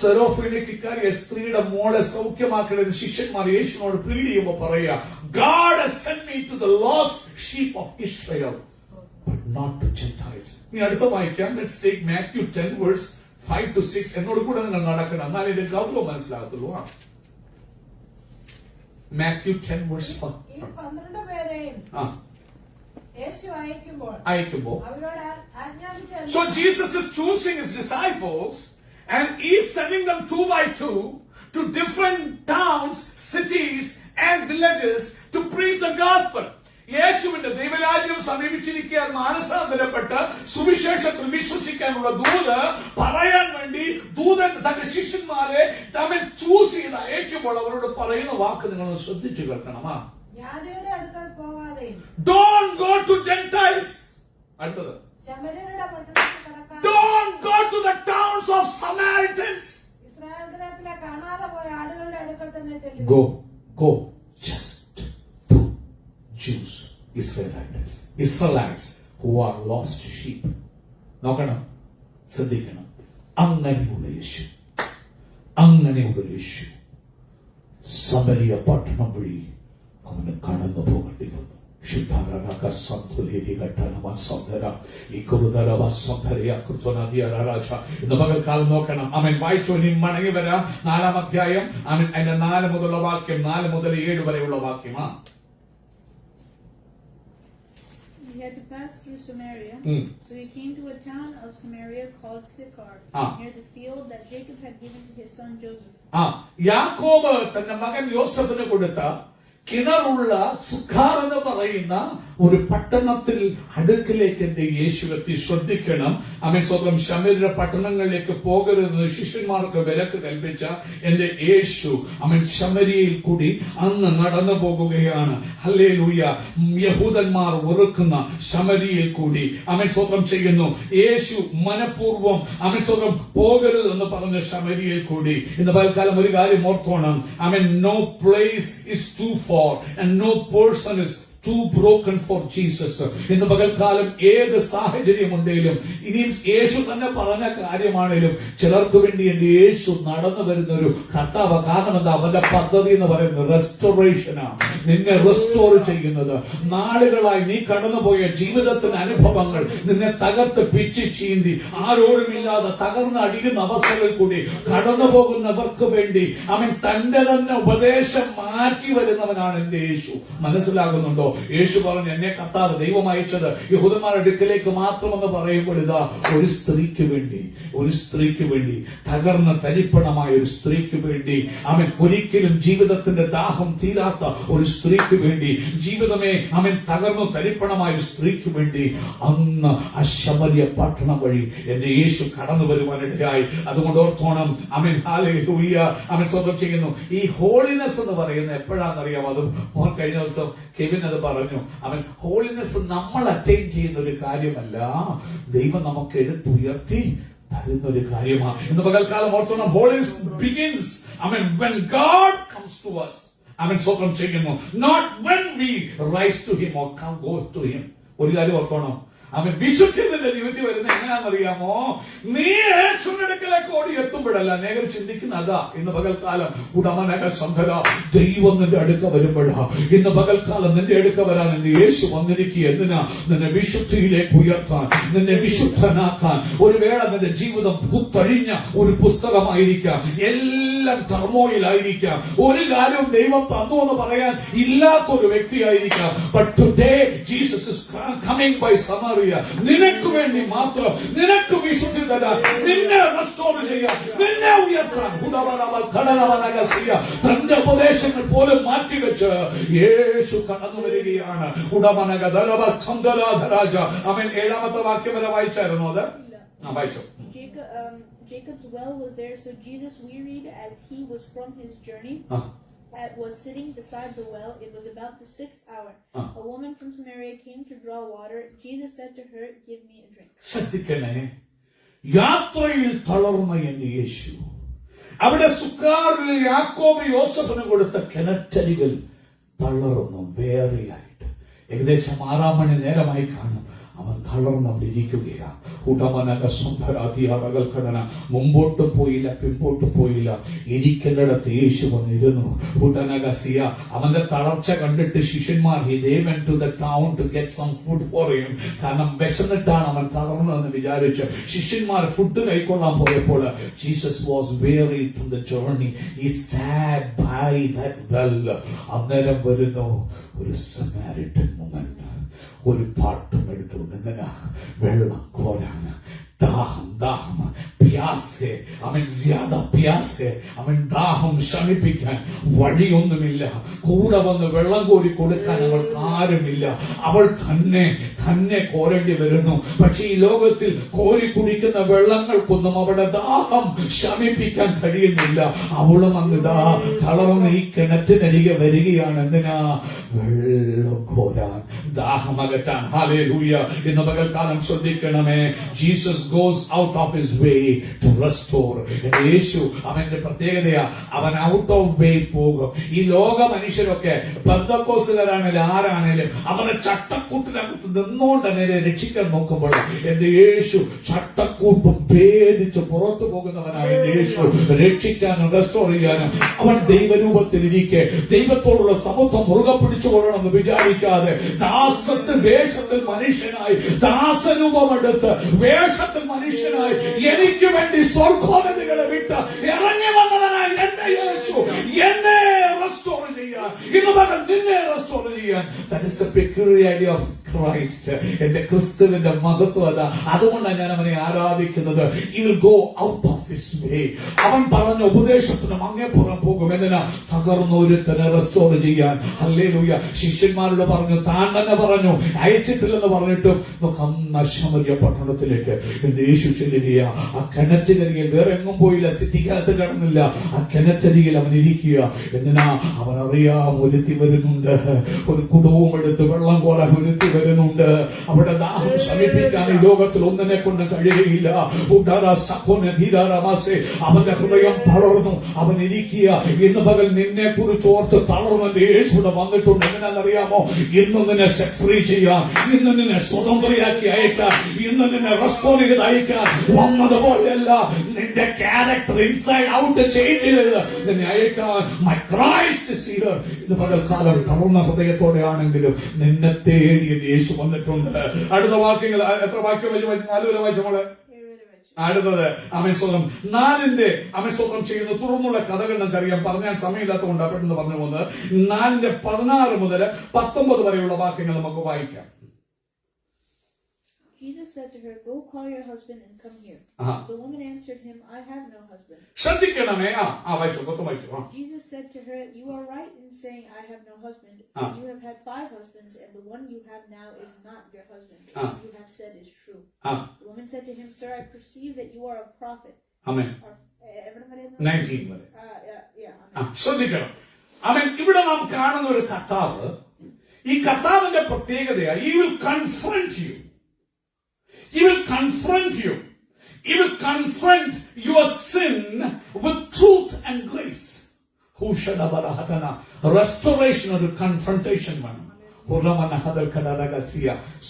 സെറോഫിനിക്കാരിയ സ്ത്രീയുടെ മോളെ സൗഖ്യമാക്കണമെന്ന് ശിഷ്യന്മാർ യേശുവിനോട് പ്ലീഡ് ചെയ്യുമ്പോൾ പറയുക, God has sent me to the lost sheep of Israel, but not to Gentiles. ഇനി അടുത്ത വായിക്കാം. Let's take Matthew 10 verse 5 to 6. എന്നോട് കൂടെ നിങ്ങൾ നടക്കണം, എന്നാൽ ഇതിന്റെ ഗൗരവം മനസ്സിലാകത്തുള്ളൂ. Matthew 10 verse 1. ഈ 12 പേരെയും ആ, യേശു അയക്കുമ്പോൾ അയക്കുമ്പോൾ. അവരോട് ആജ്ഞാപിച്ച So Jesus is choosing his disciples and he's sending them 2 by 2 to different towns, cities and villages to preach the gospel. യേശുവിന്റെ ദൈവരാജ്യം സമീപിച്ചിരിക്കാൻ മാനസാന്തരപ്പെട്ട് സുവിശേഷത്തിൽ വിശ്വസിക്കാനുള്ള ദൂത് പറയാൻ വേണ്ടി ദൂതൻ തന്റെ ശിഷ്യന്മാരെ തമ്മിൽ ചൂസ് ചെയ്ത് അയക്കുമ്പോൾ അവരോട് പറയുന്ന വാക്ക് നിങ്ങൾ ശ്രദ്ധിച്ചു കേൾക്കണമാ. ജാതിയുടെ അടുക്കൽ പോകാതെയും Don't go to Gentiles. അടുത്തത്, ശമര്യരുടെ പട്ടണത്തിൽ കടക്കാൻ don't go to the towns of Samaritans. Israel ഗൃഹത്തിലെ കാണാതെ പോയ ആടുകളുടെ അടുക്കൽ തന്നെ ചെല്ലുക. Go just to Jews, Israelites who are lost sheep. നോക്കണം, ശ്രദ്ധിക്കണം. അങ്ങനെയുള്ള യേശു സമരിയ പട്ടണം വഴി അവന് കടന്നു പോകേണ്ടി വന്നു. ഇന്ന് പകൽക്കാലം നോക്കണം. അവൻ വായിച്ചു, ഇനി മടങ്ങി വരാം. 4-ാം അധ്യായം, അവൻ അതിന്റെ 4 മുതലുള്ള വാക്യം, 4 മുതൽ 7 വരെയുള്ള വാക്യമാ. He had to pass through Samaria, so he came to a town of Samaria called Sychar, near the field that Jacob had given to his son Joseph. യാക്കോബ് തന്റെ മകൻ യോസഫിന് കൊടുത്ത കിണറുള്ള സുഖാർ എന്ന് പറയുന്ന ഒരു പട്ടണത്തിൽ അടുക്കിലേക്ക് എന്റെ യേശു എത്തി. ശ്രദ്ധിക്കണം. അവൻ സ്വന്തം ശമര്യ പട്ടണങ്ങളിലേക്ക് പോകരുതെന്ന് ശിഷ്യന്മാർക്ക് വിലക്ക് കൽപ്പിച്ച എന്റെ യേശു അവൻ ശമര്യയിൽ കൂടി അന്ന് നടന്നു പോകുകയാണ്. ഹല്ലേലൂയ. യഹൂദന്മാർ വെറുക്കുന്ന ശമര്യയിൽ കൂടി അവൻ സ്വന്തം ചെയ്യുന്നു. യേശു മനഃപൂർവ്വം അവൻ സ്വന്തം പോകരുതെന്ന് പറഞ്ഞ ശമര്യയിൽ കൂടി. ഇന്ന് പൽക്കാലം ഒരു കാര്യം ഓർത്തോണം. അവൻ no place is too far and no person is too broken for Jesus. ഇന്ന് പകൽക്കാലം ഏത് സാഹചര്യമുണ്ടെങ്കിലും, ഇനിയും യേശു തന്നെ പറഞ്ഞ കാര്യമാണെങ്കിലും, ചിലർക്ക് വേണ്ടി എന്റെ യേശു നടന്നു വരുന്ന ഒരു കർത്താവ്. കാരണം എന്താ? അവന്റെ പദ്ധതി എന്ന് പറയുന്നത് റെസ്റ്റോറേഷനാണ്. നിന്നെ റെസ്റ്റോർ ചെയ്യുന്നത്. നാളുകളായി നീ കടന്നുപോയ ജീവിതത്തിന്റെ അനുഭവങ്ങൾ നിന്നെ തകർത്ത് പിച്ചി ചീന്തി ആരോടുമില്ലാതെ തകർന്ന് അടിയുന്ന അവസ്ഥകളിൽ കൂടി കടന്നു പോകുന്നവർക്ക് വേണ്ടി അവൻ തന്റെ തന്നെ ഉപദേശം മാറ്റി വരുന്നവനാണ് എന്റെ യേശു. മനസ്സിലാകുന്നുണ്ടോ? യേശു പറഞ്ഞു, എന്നെ കർത്താവ് ദൈവം അയച്ചത് യഹൂദന്മാരുടെ അടുക്കലേക്ക് മാത്രമെന്ന് പറയുമ്പോൾ ഇതാ ഒരു സ്ത്രീക്ക് വേണ്ടി തകർന്ന തരിപ്പണമായ ഒരു സ്ത്രീക്ക് വേണ്ടി, അവൻ ഒരിക്കലും ജീവിതത്തിന്റെ ദാഹം തീരാത്ത ഒരു സ്ത്രീക്ക് വേണ്ടി, ജീവിതമേ അവൻ തകർന്നു തരിപ്പണമായ ഒരു സ്ത്രീക്ക് വേണ്ടി അന്ന് അശമര്യ പട്ടണം വഴി എന്റെ യേശു കടന്നു വരുവാനിടയായി. അതുകൊണ്ട് ഓർത്തോണം, അവൻ ഹല്ലേലൂയ അവൻ സ്വന്തം ചെയ്യുന്നു. ഈ ഹോളിനെസ് എന്ന് പറയുന്നത് എപ്പോഴാണെന്നറിയാം? അത് കഴിഞ്ഞ ദിവസം കെവിൻ അത് പറഞ്ഞു. അവൻ ഹോളിനെസ് നമ്മൾ അറ്റൈൻ ചെയ്യുന്ന ഒരു കാര്യമല്ല, ദൈവം നമുക്ക് എടുത്തുയർത്തി തരുന്ന ഒരു കാര്യമാണ്. ഇന്ന് പകൽക്കാലം ഓർത്തോണം, holiness begins when God comes to us. അവൻ സ്വന്തം ചെയ്യുന്നു, not when we rise to him or go to him. ഒരു കാര്യം ഓർത്തോണം, അവൻ വിശുദ്ധിയുടെ ജീവിതത്തിൽ വരുന്ന എങ്ങനെയാണെന്നറിയാമോ? നീ യേശുവിന്റെ അടുക്കലേക്ക് ഓടി എത്തുമ്പോഴല്ല. അനേകർ ചിന്തിക്കുന്ന അതാ. ഇന്ന് പകൽക്കാലം ഉടമനക സന്ധര ദൈവം നിന്റെ അടുക്ക വരുമ്പോഴാ. ഇന്ന് പകൽക്കാലം നിന്റെ അടുക്ക വരാൻ എന്റെ യേശു വന്നിരിക്കുക. എന്തിനാ? നിന്നെ വിശുദ്ധിയിലേക്ക് ഉയർത്താൻ, നിന്നെ വിശുദ്ധനാക്കാൻ. ഒരു വേള നിന്റെ ജീവിതം പുത്തഴിഞ്ഞ ഒരു പുസ്തകമായിരിക്കാം, എല്ലാം ടർമോയിലായിരിക്കാം, ഒരു കാര്യവും ദൈവം തന്നു എന്ന് പറയാൻ ഇല്ലാത്തൊരു വ്യക്തിയായിരിക്കാം. But today Jesus is coming by Samaria. നിനക്ക് വേണ്ടി മാത്രം, നിനക്ക് വിശുദ്ധി തരാൻ, നിന്നെ റെസ്റ്റോർ ചെയ്യാൻ, നിന്നെ ഉയർത്താൻ. തന്റെ ഉപദേശങ്ങൾ പോലും മാറ്റിവെച്ച് യേശു കടന്നു വരികയാണ്. അവൻ 7-ാമത്തെ വാക്യം വരെ വായിച്ചായിരുന്നു. അത് വായിച്ചു. Jacob's well was there, so Jesus, wearied as he was from his journey, was sitting beside the well. It was about the 6th hour. A woman from Samaria came to draw water. Jesus said to her, "Give me a drink." ശ്രദ്ധിക്കണേ, യാത്രയിൽ തളർന്ന എന്റെ യേശു അവിടെ സുക്കാറിൽ യാക്കോബ് യോസഫിന് കൊടുത്ത കിണറ്റരികൾ തളർന്നു വേറെയായിട്ട്. ഏകദേശം 6 മണി നേരമായി കാണും. അവൻ തളർന്ന് അവിടെ ഇരിക്കുകയാ. ഉടമനക സുന്ദരാധിയാറകൾ ഘടന മുമ്പോട്ടും പോയില്ല, പിമ്പോട്ടും പോയില്ല. ഇരിക്കേണ്ടിടത്ത് യേശു വന്നിരുന്നു. ഉടനകസിയ അവന്റെ തളർച്ച കണ്ടിട്ട് ശിഷ്യന്മാർ they went to the town to get some food for him. കാരണം വിശന്നിട്ടാണ് അവൻ തളർന്നതെന്ന് വിചാരിച്ച് ശിഷ്യന്മാർ ഫുഡ് കൈക്കൊള്ളാൻ പോയപ്പോൾ Jesus was weary from the journey. He sat by that well. അന്നേരം വരുന്നു ഒരു Samaritan woman. ഒരു പാട്ടും എടുത്തുകൊണ്ട് ഇങ്ങനെ വെള്ളം കോരാൻ. ദാഹം ദാഹം പ്യാസെ അവൻ ജ്യാദ പ്യാസെ അവൻ ദാഹം ശമിപ്പിക്കാൻ വഴിയൊന്നുമില്ല. കൂടെ വന്ന് വെള്ളം കോരി കൊടുക്കാൻ അവൾക്ക് ആരുമില്ല. അവൾ തന്നെ കോരേണ്ടി വരുന്നു. പക്ഷെ ഈ ലോകത്തിൽ കോരി കുടിക്കുന്ന വെള്ളങ്ങൾക്കൊന്നും അവളുടെ ദാഹം ശമിപ്പിക്കാൻ കഴിയുന്നില്ല. അവളും അങ്ങ് തളർന്ന് ഈ കിണറ്റിനരികെ വരികയാണ്. എന്തിനാ? വെള്ളം കോരാൻ, ദാഹമകറ്റാൻ. ഹല്ലേലൂയ. ഇന്ന് പകൽക്കാലം ശ്രദ്ധിക്കണമേ. Jesus goes out of his way to restore. യേശു അവന്റെ പ്രത്യേകതയാ, അവൻ ഔട്ട് ഓഫ് വേ പോകും. ഈ ലോക മനുഷ്യരൊക്കെ പെന്തക്കോസ്തുകാരാണേലും ആരാണേലും അവനെ ചട്ടക്കൂട്ടിനകത്ത് നിന്നുകൊണ്ട് എന്നെ രക്ഷിക്കാൻ നോക്കുമ്പോൾ എന്റെ യേശു ചട്ടക്കൂട്ടും ഭേദിച്ച് പുറത്തു പോകുന്നവനായ എന്റെ യേശു രക്ഷിക്കാനും റെസ്റ്റോർ ചെയ്യാനും അവൻ ദൈവരൂപത്തിലിരിക്കെ ദൈവത്തോടുള്ള സമത്വം മുറുകെ പിടിച്ചുകൊള്ളണമെന്ന് വിചാരിക്കാതെ ദാസന്റെ വേഷത്തിൽ മനുഷ്യനായി ദാസരൂപമെടുത്ത് വേഷത്തിൽ മനുഷ്യനായി എനിക്ക് വേണ്ടി സ്വർഗ്ഗോന്നതികളെ വിട്ട് ഇറങ്ങി വന്നവനായി എന്റെ യേശു എന്നെ റെസ്റ്റോർ ചെയ്യാൻ, ഇന്ന് പകൽ നിന്നെ റെസ്റ്റോർ ചെയ്യാൻ. That is the peculiarity of Christ. എന്റെ ക്രിസ്തുവിന്റെ മഹത്വം അതാ. അതുകൊണ്ടാണ് ഞാൻ അവനെ ആരാധിക്കുന്നത്. He will go out of his way. അവൻ പറഞ്ഞ ഉപദേശത്തിനും അങ്ങേപ്പുറം പോകും. എന്തിനാ? തകർന്ന ഒരുത്തനെ റെസ്റ്റോർ ചെയ്യാൻ. ഹല്ലേലൂയ. ശിഷ്യന്മാരോട് പറഞ്ഞു, താൻ തന്നെ പറഞ്ഞു, അയച്ചിട്ടില്ലെന്ന് പറഞ്ഞിട്ടും ശമര്യ പട്ടണത്തിലേക്ക് എന്റെ യേശു ചെല്ലുകയാ. ആ കിണറ്റിനരികിൽ വേറെ എങ്ങും പോയില്ല, സിറ്റിക്കകത്ത് കിടന്നില്ല. ആ കിണറ്റരികിൽ അവൻ ഇരിക്കുക. എന്തിനാ? അവൻ അറിയാം ഒരുത്തി വരുന്നുണ്ട്, ഒരു കുടവും എടുത്ത് വെള്ളം കോരാൻ ഒരുത്തി വരുന്നുണ്ട്. അവിടെ ദാഹം ശമിപ്പിക്കാൻ ഈ ലോകത്തിൽ ഒന്നിനെ കൊണ്ട് കഴിയുകയില്ല. അവന്റെ ഹൃദയം തളർന്നു, അവൻ ഇരിക്കുക. ഇന്ന് പകൽ നിന്നെ കുറിച്ച് ഓർത്ത് തളർന്ന് യേശുവിടെ വന്നിട്ടുണ്ട്. എങ്ങനെയാണെന്നറിയാമോ? ഇന്ന് നിന്നെ സെറ്റ് ഫ്രീ ചെയ്യാൻ, ഇന്ന് നിന്നെ സ്വതന്ത്രയാക്കി അയക്കാൻ, ഇന്ന് നിന്നെ റെസ്റ്റോർ ചെയ്ത് അയക്കാൻ വന്നതുപോലെയല്ല, നിന്റെ ക്യാരക്ടർ ഇൻസൈഡ് ഔട്ട് ചേഞ്ച് ചെയ്ത് നിന്നെ അയക്കാൻ മൈ ക്രൈസ്റ്റ് ഈസ് ഹിയർ. ഇത് പകൽക്കാലം തളർന്ന ഹൃദയത്തോടെയാണെങ്കിലും നിന്നെ തേടി യേശു വന്നിട്ടുണ്ട്. അടുത്ത വാക്യങ്ങൾ എത്ര വാക്യം വായിച്ചു? 4 വരെ വായിച്ച മോളെ. അടുത്തത് അമേശ്വരം 4ന്റെ അമേശ്വരം ചെയ്യുന്ന തുടർന്നുള്ള കഥകൾ നമുക്കറിയാം. പറഞ്ഞാൽ സമയമില്ലാത്തതുകൊണ്ട് പെട്ടെന്ന് പറഞ്ഞു പോകുന്നത്. 4ന്റെ 16 മുതൽ 19 വരെയുള്ള വാക്യങ്ങൾ നമുക്ക് വായിക്കാം. Jesus said to her, "Go call your husband and come here." The woman answered him, "I have no husband." ശ്രദ്ധിക്കണമേ. വായിച്ചു. Jesus said to her, "You are right in saying I have no husband. For you have had 5 husbands, and the one you have now is not your husband. What you have said is true." The woman said to him, "Sir, I perceive that you are a prophet." Amen. 19 വരെ. Amen. ശ്രദ്ധിക്കണം. അവൻ ഇവിടെ നാം കാണുന്ന ഒരു കർത്താവ്, ഈ കർത്താവിന്റെ പ്രത്യേകതയാണ് he will confront you. He will confront you. He will confront your sin with truth and grace. Restoration or confrontation വേണം.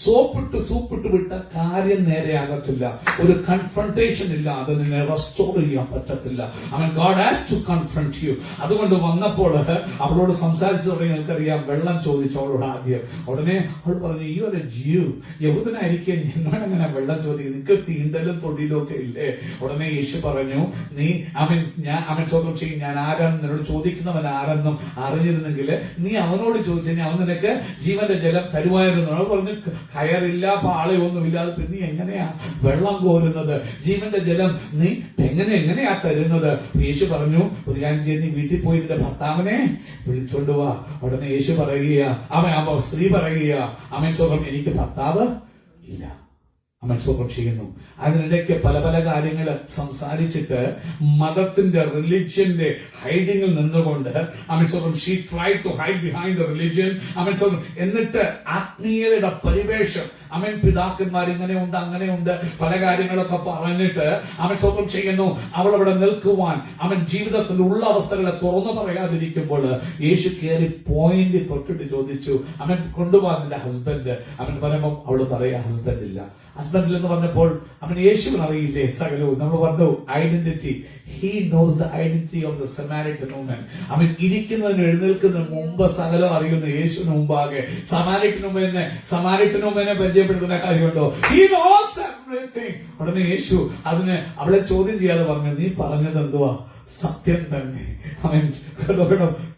സോപ്പിട്ട് വിട്ട കാര്യം നേരെയാകത്തില്ല. ഒരു കൺഫ്രണ്ടേഷൻ ഇല്ലാതെ നിന്നെ റെസ്റ്റോർ ചെയ്യാൻ പറ്റത്തില്ല. God has to confront you. അതുകൊണ്ട് വന്നപ്പോൾ അവളോട് സംസാരിച്ചു തുടങ്ങി. നിങ്ങൾക്കറിയാം, വെള്ളം ചോദിച്ചു അവളോട് ആദ്യം. ഉടനെ അവൾ പറഞ്ഞു, യു ആർ എ ജ്യൂ, യഹൂദനായിരിക്കും, എന്നോടെങ്ങനെ വെള്ളം ചോദിക്കും? നിനക്ക് തീണ്ടലും തൊടിയിലും ഒക്കെ ഇല്ലേ? ഉടനെ യേശു പറഞ്ഞു, നീ അവൻ സ്വന്തം ചെയ്യും, ഞാൻ ആരാണെന്ന് നിന്നോട് ചോദിക്കുന്നവൻ ആരെന്നും അറിഞ്ഞിരുന്നെങ്കിൽ നീ അവനോട് ചോദിച്ചു, അവൻ നിനക്ക് ജീവന്റെ ജലം തരുമായിരുന്നു. അവൾ പറഞ്ഞു, കയറില്ല, പാളയൊന്നുമില്ലാതെ പിന്നെ എങ്ങനെയാ വെള്ളം കോരുന്നത്? ജീവന്റെ ജലം നീ എങ്ങനെയാ തരുന്നത്? യേശു പറഞ്ഞു, ഒരു കാര്യം ചെയ്ത് നീ വീട്ടിൽ പോയി നിന്റെ ഭർത്താവിനെ വിളിച്ചോണ്ട് വാ. ഉടനെ യേശു പറയുക, സ്ത്രീ പറയുക, അവൻ സ്വന്തം എനിക്ക് ഭർത്താവ് ഇല്ല. അവൻ സ്വന്തം ചെയ്യുന്നു. അതിനിടയ്ക്ക് പല പല കാര്യങ്ങൾ സംസാരിച്ചിട്ട് മതത്തിന്റെ റിലിജ്യന്റെ ഹൈഡിങ്ങിൽ നിന്നുകൊണ്ട് അവൻ സ്വന്തം she try to hide behind the religion. അവൻ സ്വന്തം എന്നിട്ട് ആത്മീയതയുടെ പരിവേഷം, അവൻ പിതാക്കന്മാർ ഇങ്ങനെയുണ്ട് അങ്ങനെയുണ്ട് പല കാര്യങ്ങളൊക്കെ പറഞ്ഞിട്ട് അവൻ സ്വന്തം ചെയ്യുന്നു. അവൾ അവിടെ നിൽക്കുവാൻ അവൻ ജീവിതത്തിൽ ഉള്ള അവസ്ഥകളെ തുറന്നു പറയാതിരിക്കുമ്പോൾ യേശു കയറി പോയിന്റ് തൊട്ടിട്ട് ചോദിച്ചു, അവൻ കൊണ്ടുപോകാൻ നിന്റെ ഹസ്ബൻഡ്. അവൻ പറയുമ്പോൾ അവള് പറയാ ഹസ്ബൻഡ് ഇല്ല. ഹസ്ബൻഡിൽ എന്ന് പറഞ്ഞപ്പോൾ അവൻ യേശുവിന് അറിയില്ലേ സകലവും. നമ്മൾ പറഞ്ഞു identity. He knows the identity of the Samaritan woman. അവൻ ഇരിക്കുന്നതിന് എഴുന്നേൽക്കുന്നതിന് മുമ്പ് സകലം അറിയുന്ന യേശുവിന് മുമ്പാകെ സമാരിറ്റൻ വുമനെ പരിചയപ്പെടുത്തുന്ന കാര്യമുണ്ടോ? He knows everything. ഉടനെ യേശു അതിന് അവളെ ചോദ്യം ചെയ്യാതെ പറഞ്ഞു, നീ പറഞ്ഞത് എന്തുവാ? സത്യം തന്നെ. അവൻ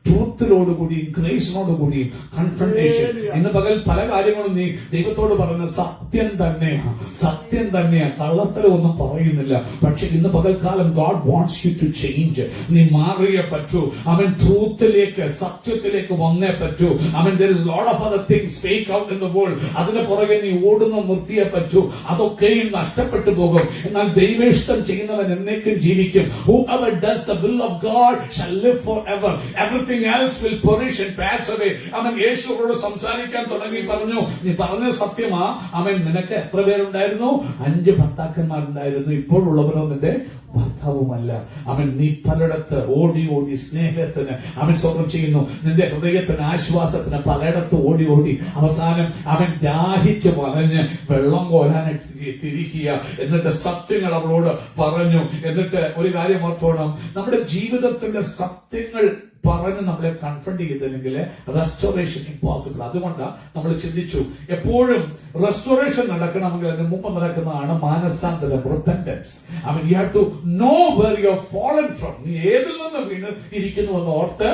ട്രൂത്തിനോടുകൂടിയും ഗ്രേസിനോടുകൂടിയും കൺഫ്രണ്ടേഷൻ. ഇന്ന് പകൽ പല കാര്യങ്ങളും നീ ദൈവത്തോട് പറഞ്ഞ സത്യം തന്നെയാ, സത്യം തന്നെയാ, കള്ളത്തരമൊന്നും പറയുന്നില്ല. പക്ഷെ ഇന്ന് പകൽക്കാലം God wants you to change. നീ മാറിയേ പറ്റൂ. അവൻ ട്രൂത്തിലേക്ക്, സത്യത്തിലേക്ക് വന്നേ പറ്റൂ. അവൻ there is lot of other things fake out in the world. അതിന് പുറകെ നീ ഓടുന്ന നിർത്തിയേ പറ്റൂ. അതൊക്കെയും നഷ്ടപ്പെട്ടു പോകും. എന്നാൽ ദൈവേഷ്ടം ചെയ്യുന്നവൻ എന്നേക്കും ജീവിക്കും. Whoever does the will of God shall live forever. Everything else will perish and pass away. അവൻ യേശുവോട് സംസാരിക്കാൻ തുടങ്ങി. പറഞ്ഞു, നീ പറഞ്ഞ സത്യമാ. അവൻ നിനക്ക് എത്ര പേരുണ്ടായിരുന്നു? 5 ഭർത്താക്കന്മാരുണ്ടായിരുന്നു. ഇപ്പോഴുള്ളവരോ നിന്റെ ഭർത്താവുമല്ല. അവൻ നീ പലയിടത്ത് ഓടി ഓടി സ്നേഹത്തിന് അവൻ സ്വന്തം ചെയ്യുന്നു. നിന്റെ ഹൃദയത്തിന് ആശ്വാസത്തിന് പലയിടത്ത് ഓടി ഓടി അവസാനം അവൻ ദാഹിച്ച് പറഞ്ഞ് വെള്ളം കോരാനായിട്ട് തിരിക്കുക. എന്നിട്ട് സത്യങ്ങൾ അവളോട് പറഞ്ഞു. എന്നിട്ട് ഒരു കാര്യം ഓർത്തോണം, നമ്മുടെ ജീവിതത്തിന്റെ സത്യങ്ങൾ പറഞ്ഞ് നമ്മളെ കൺഫ്രണ്ട് ചെയ്തില്ലെങ്കിൽ റെസ്റ്റോറേഷൻ ഇമ്പോസിബിൾ. അതുകൊണ്ടാണ് നമ്മൾ ചിന്തിച്ചു എപ്പോഴും റെസ്റ്റോറേഷൻ നടക്കണമെങ്കിൽ അതിന് മുമ്പ് നടക്കുന്നതാണ് മാനസാന്തരം, repentance. I mean, you have to know where you have fallen from. നീ ഏതിൽ നിന്ന് വീണ് ഇരിക്കുന്നു എന്ന് ഓർത്ത്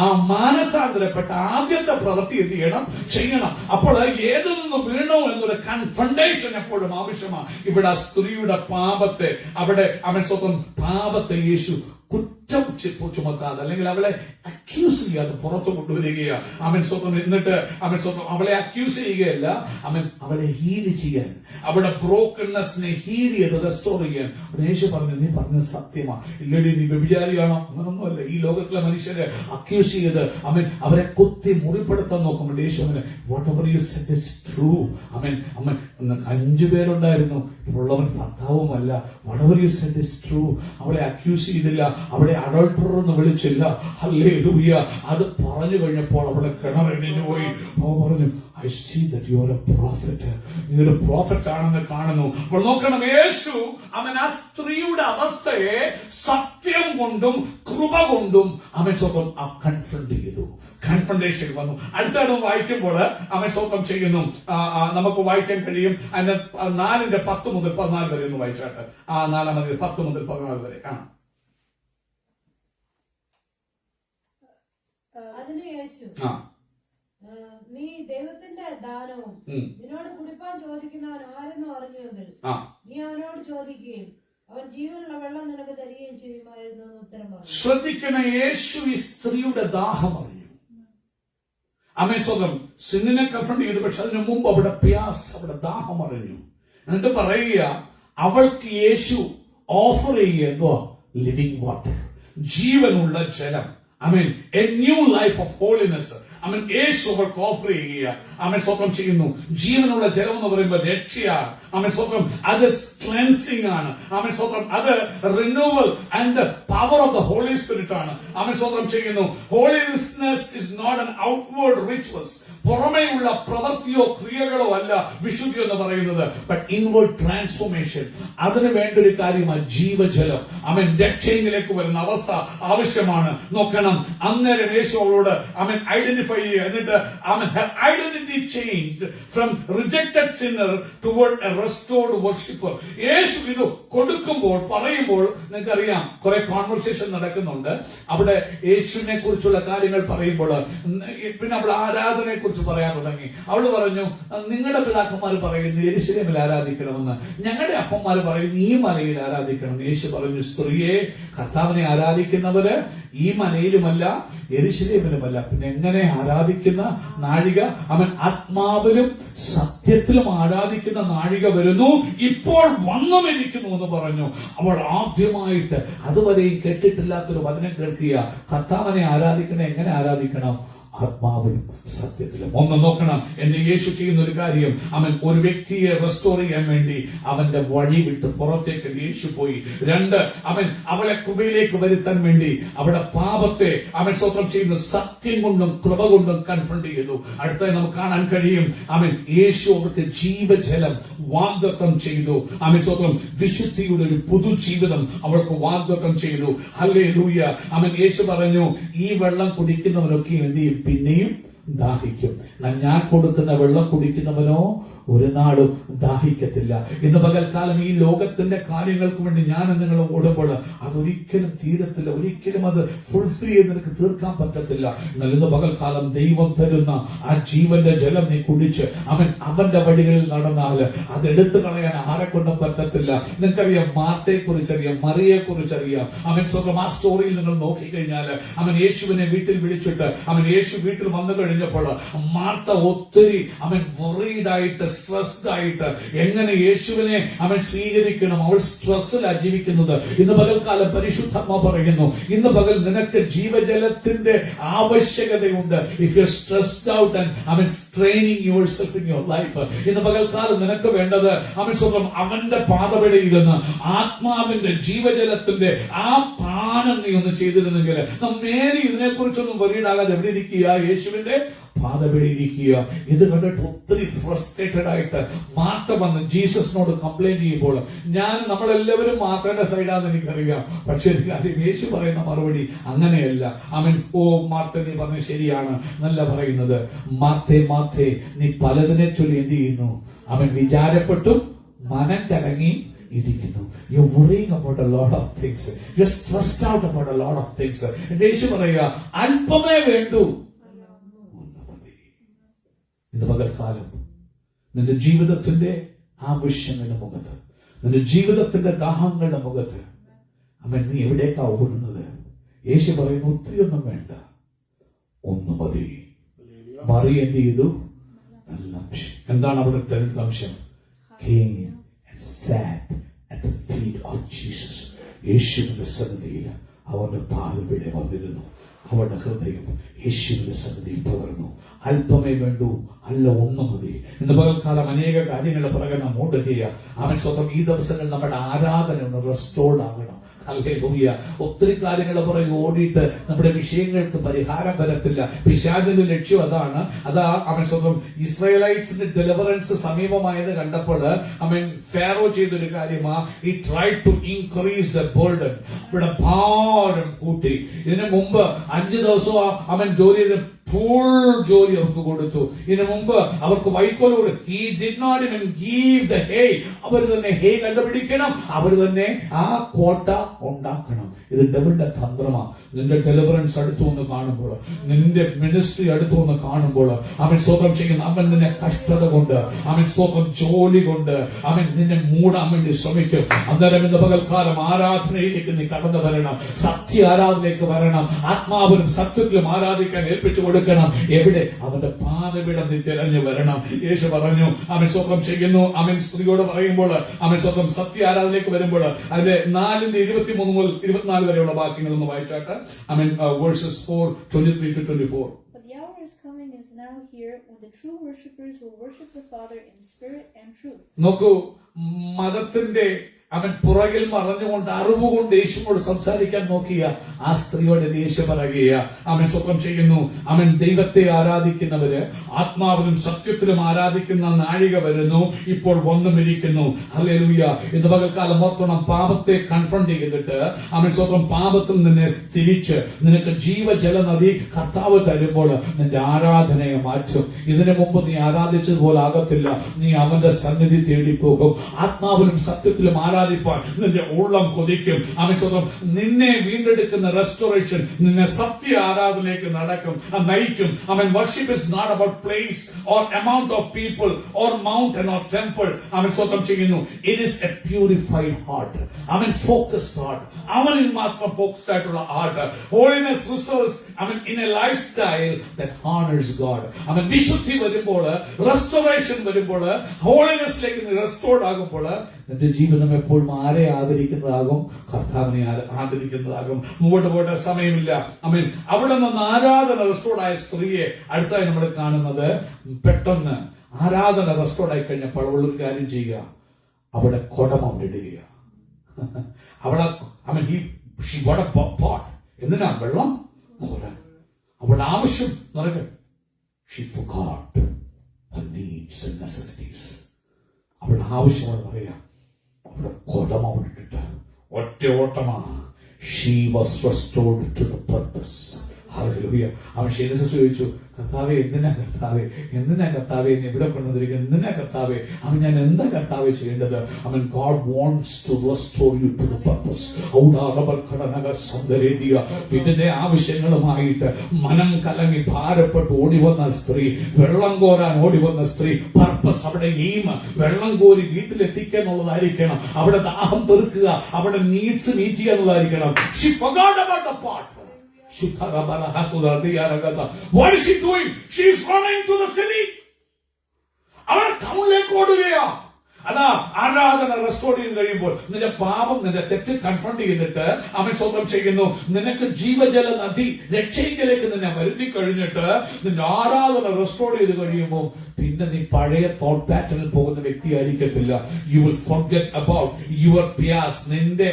ആ മാനസാന്തരപ്പെട്ട ആദ്യത്തെ പ്രവൃത്തി എന്ത് ചെയ്യണം. അപ്പോൾ ഏതിൽ നിന്ന് വീണോ എന്നൊരു കൺഫ്രണ്ടേഷൻ എപ്പോഴും ആവശ്യമാണ്. ഇവിടെ ആ സ്ത്രീയുടെ പാപത്തെ അവിടെ സ്വന്തം പാപത്തെ യേശു കുറ്റം ചുമത്താതെ അല്ലെങ്കിൽ അവളെ അക്യൂസ് ചെയ്യാതെ പുറത്തു കൊണ്ടുവരികയാണ്. എന്നിട്ട് അവളെ അക്യൂസ് ചെയ്യുകയല്ല, അവളെ ഹീൽ ചെയ്യാൻ, അവിടെ ബ്രോക്കൺനെസ്സിനെ ഹീൽ ചെയ്ത് റെസ്റ്റോർ ചെയ്യാൻ. യേശു പറഞ്ഞു, നീ പറഞ്ഞ സത്യമാ. ഇല്ലടി നീ വ്യഭിചാരിയാണോ? അങ്ങനൊന്നുമല്ല. ഈ ലോകത്തിലെ മനുഷ്യരെ അക്യൂസ് ചെയ്ത് അവരെ കുത്തി മുറിപ്പെടുത്താൻ നോക്കുമ്പോൾ യേശു whatever you said is true. 5 പേരുണ്ടായിരുന്നു, ഇപ്പോഴുള്ളവൻ ഭർത്താവുമല്ല. Whatever you said is true. അവളെ അക്യൂസ് ചെയ്തില്ല, അവളെ അഡൾട്ടർ എന്ന് വിളിച്ചില്ല. ഹല്ലേലൂയ. അത് പറഞ്ഞു കഴിഞ്ഞപ്പോൾ അവളെ കിണറിഞ്ഞു പോയി. അവൻ പറഞ്ഞു, I see that you are a prophet. നീ ഒരു പ്രോഫറ്റ് ആണെന്ന് കാണുന്നു. അപ്പോൾ നോക്കണം, യേശു ആ സ്ത്രീയുടെ അവസ്ഥയെ സത്യം കൊണ്ടും കൃപ കൊണ്ടും സ്വന്തം കൺഫ്രണ്ട് ചെയ്തു. കൺഫ്രണ്ടേഷൻ വന്നു. അടുത്താണ് വായിക്കുമ്പോൾ സ്വന്തം ചെയ്യുന്നു. നമുക്ക് വായിക്കാൻ കഴിയും. അതിന്റെ 4:10 മുതൽ 14 വരെ ഒന്ന് വായിച്ചാട്ട്. 4 10 മുതൽ 14 വരെ. അതിന് യേശു, നീ ദൈവത്തിന്റെ ദാനവും നിന്നോട് കുടിപ്പാൻ ചോദിക്കുന്നവൻ ആരെന്ന് അറിഞ്ഞുവെങ്കിൽ നീ അവനോട് ചോദിക്കുകയും അവൻ ജീവനുള്ള വെള്ളം നിനക്ക് തരികയും ചെയ്യുമായിരുന്നു എന്ന് ഉത്തരം പറഞ്ഞു. ശ്രദ്ധിക്കണ, യേശു ഈ സ്ത്രീയുടെ ദാഹം അറിഞ്ഞു. സ്വന്തം സിന്നിനെ കൺഫ്രണ്ട് ചെയ്തു. പക്ഷെ അതിനു മുമ്പ് അവിടെ അവിടെ ദാഹം അറിഞ്ഞു. എന്നിട്ട് പറയുക, അവൾക്ക് യേശു ഓഫർ ചെയ്യുക ലിവിംഗ് വാട്ടർ, ജീവനുള്ള ജലം. a new life of holiness. യേശു അവൾക്ക് ഓഫർ ചെയ്യുക. സ്വന്തം ചെയ്യുന്നു. ജീവനുള്ള ജലം എന്ന് പറയുമ്പോൾ രക്ഷയാണ്. സ്വന്തം അത് ക്ലെൻസിംഗ് ആണ്. സ്വന്തം അത് renewal and the power of the Holy Spirit ആണ്. സ്വന്തം ചെയ്യുന്നു. Holiness is not an outward rituals. പുറമേയുള്ള പ്രവൃത്തിയോ ക്രിയകളോ അല്ല വിശുദ്ധി എന്ന് പറയുന്നത്, ബട്ട് ഇൻവേർഡ് ട്രാൻസ്ഫോർമേഷൻ. അതിന് വേണ്ട ഒരു കാര്യമാണ് ജീവജലം. രക്ഷയിലേക്ക് വരുന്ന അവസ്ഥ ആവശ്യമാണ്. നോക്കണം, അന്നേരം യേശു അവളോട് ഐഡന്റിഫൈ ചെയ്യുക. എന്നിട്ട് her identity changed from rejected sinner toward a restored worshipper. യേശു ഇത് കൊടുക്കുമ്പോൾ പറയുമ്പോൾ നിങ്ങൾക്കറിയാം കുറെ കോൺവെർസേഷൻ നടക്കുന്നുണ്ട്. അവിടെ യേശുവിനെ കുറിച്ചുള്ള കാര്യങ്ങൾ പറയുമ്പോൾ പിന്നെ അവൾ ആരാധനയെ കുറിച്ച് പറയാൻ തുടങ്ങി. അവള് പറഞ്ഞു, നിങ്ങളുടെ പിതാക്കന്മാർ പറയുന്നു യെരൂശലേമിൽ ആരാധിക്കണമെന്ന്, ഞങ്ങളുടെ അപ്പന്മാർ പറയുന്നു ഈ മലയിൽ ആരാധിക്കണം. യേശു പറഞ്ഞു, സ്ത്രീയെ, കർത്താവിനെ ആരാധിക്കുന്നവര് ഈ മനയിലുമല്ല യെരൂശലേമിലുമല്ല, പിന്നെ എങ്ങനെ ആരാധിക്കുന്ന നാഴിക? അവൻ ആത്മാവിലും സത്യത്തിലും ആരാധിക്കുന്ന നാഴിക വരുന്നു, ഇപ്പോൾ വന്നുമിരിക്കുന്നു എന്ന് പറഞ്ഞു. അവൾ ആദ്യമായിട്ട് അതുവരെയും കേട്ടിട്ടില്ലാത്തൊരു വചനം കേൾക്കുക. കർത്താവിനെ ആരാധിക്കണം. എങ്ങനെ ആരാധിക്കണം? ആത്മാവിലും സത്യത്തിലും. ഒന്ന് നോക്കണം, എന്റെ യേശു ചെയ്യുന്ന ഒരു കാര്യം, അവൻ ഒരു വ്യക്തിയെ റെസ്റ്റോർ ചെയ്യാൻ വേണ്ടി അവന്റെ വഴി വിട്ട് പുറത്തേക്ക് യേശു പോയി. രണ്ട്, അവൻ അവളെ കൃപയിലേക്ക് വരുത്താൻ വേണ്ടി അവിടെ പാപത്തെ അവൻ സ്വന്തം ചെയ്യുന്ന സത്യം കൊണ്ടും കൃപ കൊണ്ടും കൺഫ്രണ്ട് ചെയ്തു. അടുത്തായി നമുക്ക് കാണാൻ കഴിയും, അവൻ യേശു അവർക്ക് ജീവജലം വാഗ്ദത്തം ചെയ്തു. അവൻ സ്വന്തം വിശുദ്ധിയുടെ ഒരു പുതുജീവിതം അവൾക്ക് വാഗ്ദത്തം ചെയ്തു. ഹല്ലേലൂയ. അവൻ യേശു പറഞ്ഞു, ഈ വെള്ളം കുടിക്കുന്നവനൊക്കെ എന്ത് ചെയ്യും? പിന്നെയും ദാഹിക്കും. ഞാൻ കൊടുക്കുന്ന വെള്ളം കുടിക്കുന്നവനോ ഒരു നാളും ദാഹിക്കത്തില്ല. ഇന്ന് പകൽക്കാലം ഈ ലോകത്തിന്റെ കാര്യങ്ങൾക്ക് വേണ്ടി ഞാൻ നിങ്ങൾ ഓടുമ്പോൾ അതൊരിക്കലും തീരത്തില്ല, ഒരിക്കലും അത് ഫുൾഫിൽ ചെയ്ത് നിനക്ക് തീർക്കാൻ പറ്റത്തില്ല. എന്നാൽ ഇന്ന് പകൽക്കാലം ദൈവം തരുന്ന ആ ജീവന്റെ ജലം നീ കുടിച്ച് അവന്റെ വഴികളിൽ നടന്നാൽ അത് എടുത്തു കളയാൻ ആരെ കൊണ്ടും പറ്റത്തില്ല. നിങ്ങൾക്കറിയാം, മാർത്തയെ കുറിച്ചറിയാം, മറിയെ കുറിച്ചറിയാം. സ്വന്തം ആ സ്റ്റോറിയിൽ നിങ്ങൾ നോക്കിക്കഴിഞ്ഞാൽ യേശുവിനെ വീട്ടിൽ വിളിച്ചിട്ട് യേശു വീട്ടിൽ വന്നു കഴിഞ്ഞപ്പോൾ മാർത്ത ഒത്തിരി വറീഡായിട്ട്, സ്ട്രെസ്ഡ് ആയിട്ട് എങ്ങനെ യേശുവിനെ സ്വീകരിക്കണം, അവൾ സ്ട്രെസ്സിലാണ് ജീവിക്കുന്നത്. ഇന്ന് പകൽക്കാലം പരിശുദ്ധാത്മാ പറയുന്നു, ഇന്ന് പകൽ നിനക്ക് ജീവജലത്തിന്റെ ആവശ്യകതയുണ്ട്. If you stressed out and straining yourself in your life, ഇന്ന് പകൽക്കാലം നിനക്ക് വേണ്ടത് സ്വന്തം അവന്റെ പാദപടിയിൽ നിന്ന് ആത്മാവിന്റെ ജീവജലത്തിന്റെ ആ പാനം നീ ഒന്ന് ചെയ്തിരുന്നെങ്കിൽ, മേരി ഇതിനെക്കുറിച്ചൊന്നും വറീഡാകാതെ എവിടെ ഇരിക്കുക? യേശുവിന്റെ പാദപടിയിരിക്കുക. ഇത് കണ്ടിട്ട് ഒത്തിരി ഫ്രസ്ട്രേറ്റഡ് ആയിട്ട് മാർത്ത വന്ന് ജീസസിനോട് കംപ്ലൈന്റ് ചെയ്യുമ്പോൾ, നമ്മളെല്ലാവരും മാർത്തയുടെ സൈഡാന്ന് എനിക്കറിയാം, പക്ഷെ ഒരു കാര്യം, യേശു പറയുന്ന മറുപടി അങ്ങനെയല്ല. ഓ മാർത്ത, നീ പറഞ്ഞ ശരിയാണ് എന്നല്ല പറയുന്നത്. മാർത്തേ മാർത്തേ, നീ പലതിനെ ചൊല്ലി എന്ത് ചെയ്യുന്നു? വിചാരപ്പെട്ടും മനം കലങ്ങി ഇരിക്കുന്നു. You're worrying about a lot of things. You're stressed out about a lot of things. യേശു പറയുക, അല്പമേ വേണ്ടൂ, ഇന്ന് പകൽക്കാലം നിന്റെ ജീവിതത്തിന്റെ ആവശ്യങ്ങളുടെ മുഖത്ത്, നിന്റെ ജീവിതത്തിന്റെ ദാഹങ്ങളുടെ മുഖത്ത് നീ എവിടേക്കാ ഓടുന്നത്? യേശു പറയുന്നു, ഒത്തിരിയൊന്നും വേണ്ട, ഒന്ന് മതി. മറി എന്ത് ചെയ്തു? നല്ല അംശം. എന്താണ് അവിടെ തരുന്ന അംശം? Came and sat at the feet of Jesus. യേശുവിന്റെ സന്നിധിയിൽ അവന്റെ പാദപീഠ വന്നിരുന്നു. അവരുടെ ഹൃദയം യേശുവിന്റെ സന്നിധിയിൽ പകർന്നു. അല്പമേ വേണ്ടൂ, അല്ല ഒന്ന് മതി. ഇന്ന് പകൽക്കാലം അനേക കാര്യങ്ങളുടെ പുറകെ നാം ഓടുകയാ. സ്വന്തം ഈ ദിവസങ്ങൾ നമ്മുടെ ആരാധന ഒന്ന് റെസ്റ്റോർഡ് ആകണം. ഹല്ലേലൂയ. ഒത്തിരി കാര്യങ്ങളെ പുറകെ ഓടിയിട്ട് നമ്മുടെ വിഷയങ്ങൾക്ക് പരിഹാരം വരത്തില്ല. പിശാചിന്റെ ലക്ഷ്യം അതാണ്. സ്വന്തം ഇസ്രായേലൈറ്റ്സിന്റെ ഡെലിവറൻസ് സമീപമായത് കണ്ടപ്പോൾ ഫാറോ ചെയ്തൊരു കാര്യമാ, he tried to increase the burden. ഇവിടെ ഭാരം കൂട്ടി. ഇതിനു മുമ്പ് 5 ദിവസം ജോലി ചെയ്ത് ഫുൾ ജോലി അവർക്ക് കൊടുത്തു. ഇതിനു മുമ്പ് അവർക്ക് വൈക്കോൽ കൊടുത്തു. He did not even give the hay. അവർ തന്നെ ഹേ കണ്ടുപിടിക്കണം, അവർ തന്നെ ആ കോട്ട ഉണ്ടാക്കണം. ഇത് ഡബിളിന്റെ തന്ത്രമാണ്. നിന്റെ ഡെലിവറൻസ് അടുത്തു വന്ന് കാണുമ്പോൾ, നിന്റെ മിനിസ്ട്രി അടുത്തു വന്ന് കാണുമ്പോൾ, സ്വന്തം ചെയ്യുന്ന നിന്നെ കഷ്ടത കൊണ്ട്, സ്വന്തം ജോലി കൊണ്ട് നിന്നെ മൂടാൻ വേണ്ടി ശ്രമിക്കും. അന്നേരം ഇന്ന് പകൽക്കാലം ആരാധനയിലേക്ക് നീ കടന്നു വരണം. സത്യ ആരാധനയിലേക്ക് വരണം. ആത്മാവിലും സത്യത്തിലും ആരാധിക്കാൻ ഏൽപ്പിച്ചു കൊടുക്കണം. എവിടെ? അവന്റെ പാദപീഠം നീ തിരഞ്ഞു വരണം. യേശു പറഞ്ഞു, സ്വന്തം ചെയ്യുന്നു. സ്ത്രീയോട് പറയുമ്പോൾ, സ്വന്തം സത്യ ആരാധനയിലേക്ക് വരുമ്പോൾ, അതിന്റെ 4:23 മുതൽ 24 വരെയുള്ള വാക്യങ്ങൾ ഒന്ന് വായിച്ചാട്ട്. Verses 4:23-24. But the hour is coming, is now here, when the true worshippers will worship the Father in spirit and truth. നോക്കൂ, മതത്തിന്റെ പുറകിൽ മറഞ്ഞുകൊണ്ട് അറിവുകൊണ്ട് യേശുവോട് സംസാരിക്കാൻ നോക്കിയ ആ സ്ത്രീയോട് യേശു പറയുക, സ്വന്തം ചെയ്യുന്നു. ദൈവത്തെ ആരാധിക്കുന്നവര് ആത്മാവിലും സത്യത്തിലും ആരാധിക്കുന്ന നാഴിക വരുന്നു, ഇപ്പോൾ വന്നുമിരിക്കുന്നു. ഹല്ലേലൂയ. ഇന്ന് പകൽക്കാലം ഓർത്തോണം, പാപത്തെ കൺഫ്രണ്ട് ചെയ്തിട്ട് സ്വന്തം പാപത്തിൽ നിന്ന് തിരിച്ച് നിനക്ക് ജീവജല നദി കർത്താവ് തരുമ്പോൾ നിന്റെ ആരാധനയെ മാറ്റും. ഇതിനു മുമ്പ് നീ ആരാധിച്ചതുപോലെ ആകത്തില്ല. നീ അവന്റെ സന്നിധി തേടിപ്പോകും. ആത്മാവിലും സത്യത്തിലും ആരാധിക്കും ആരാധിപ്പാൻ നിന്റെ ഉള്ളം കൊതിക്കും. ആമേൻ സ്തോത്രം. നിന്നെ വീണ്ടെടുക്കുന്ന റെസ്റ്റോറേഷൻ നിന്നെ സത്യ ആരാധനയിലേക്ക് നയിക്കും. ആമേൻ. Worship is not about place or amount of people or mountain or temple. ആമേൻ സ്തോത്രം ചെയ്യുന്നു. It is a purified heart. Amen. focused heart. അവനിൽ മാത്രം ഫോക്കസ്ഡ് ആയിട്ടുള്ള heart. Holiness results in a lifestyle that honors God. വിശുദ്ധി വരുമ്പോൾ, റെസ്റ്റോറേഷൻ വരുമ്പോൾ, ഹോളിനെസ്സിലേക്ക് നീ റെസ്റ്റോർഡ് ആകുമ്പോൾ നിന്റെ ജീവിതം എപ്പോഴും ആരെ ആദരിക്കുന്നതാകും? കർത്താവിനെ ആദരിക്കുന്നതാകും. മുമ്പോട്ട് പോയിട്ട് സമയമില്ല. അവിടെ നിന്ന് ആരാധന റെസ്റ്റോർഡ് ആയ സ്ത്രീയെ അടുത്തായി നമ്മൾ കാണുന്നത്, പെട്ടെന്ന് ആരാധന റെസ്റ്റോർഡ് ആയി കഴിഞ്ഞപ്പോൾ അവളൊരു കാര്യം ചെയ്യുക, അവിടെ കുടം അവിടെ ഇടുക. അവിടെ എന്തിനാ? വെള്ളം കോരാൻ. അവളുടെ ആവശ്യം നിറയെ. She forgot her needs and necessities. അവളുടെ ആവശ്യം അവൾ പറയാ, അവളുടെ കുടം അവിടെ ഇട്ടിട്ട് ഒറ്റ ഓട്ടമാ. She was restored to the purpose. Hallelujah. അവൻ ഷീനസ് ചോദിച്ചു, കർത്താവേ എന്തിനാ കർത്താവേ എന്നെ ഇവിടെ കൊണ്ടുവന്നിരിക്കുന്നത്? എന്തിനാ കർത്താവേ? ഞാൻ എന്താ കർത്താവേ ചെയ്യേണ്ടത്? God wants to restore you to the purpose. പിന്നെ ആവശ്യങ്ങളുമായിട്ട് മനം കലങ്ങി ഭാരപ്പെട്ട് ഓടി വന്ന സ്ത്രീ, വെള്ളം കോരാൻ ഓടി വന്ന സ്ത്രീ, പർപ്പസ്, അവിടെ എയിം വെള്ളം കോരി വീട്ടിലെത്തിക്കുക എന്നുള്ളതായിരിക്കണം. അവിടെ ദാഹം തീർക്കുക, അവിടെ നീഡ്സ് മീറ്റ് ചെയ്യുക എന്നുള്ളതായിരിക്കണം. She forgot about the part. What is she doing? She is running to the city. അവൾ ടൗണിലേക്ക് ഓടുകയാ. അതാ ആരാധന റെസ്റ്റോർ ചെയ്ത് കഴിയുമ്പോൾ നിന്റെ പാപം, നിന്റെ തെറ്റ് കൺഫ്രണ്ട് ചെയ്തിട്ട് അവൻ സ്വന്തം ചെയ്യുന്നു. നിനക്ക് ജീവജല നദി രക്ഷയിലേക്ക് നിന്നെ വരുത്തി കഴിഞ്ഞിട്ട് നിന്റെ ആരാധന റെസ്റ്റോർ ചെയ്ത് കഴിയുമ്പോൾ പിന്നെ നീ പഴയ തോട്ട് പാറ്റേണിൽ പോകുന്ന വ്യക്തി ആയിരിക്കത്തില്ല. You will forget about your പ്യാസ്. നിന്റെ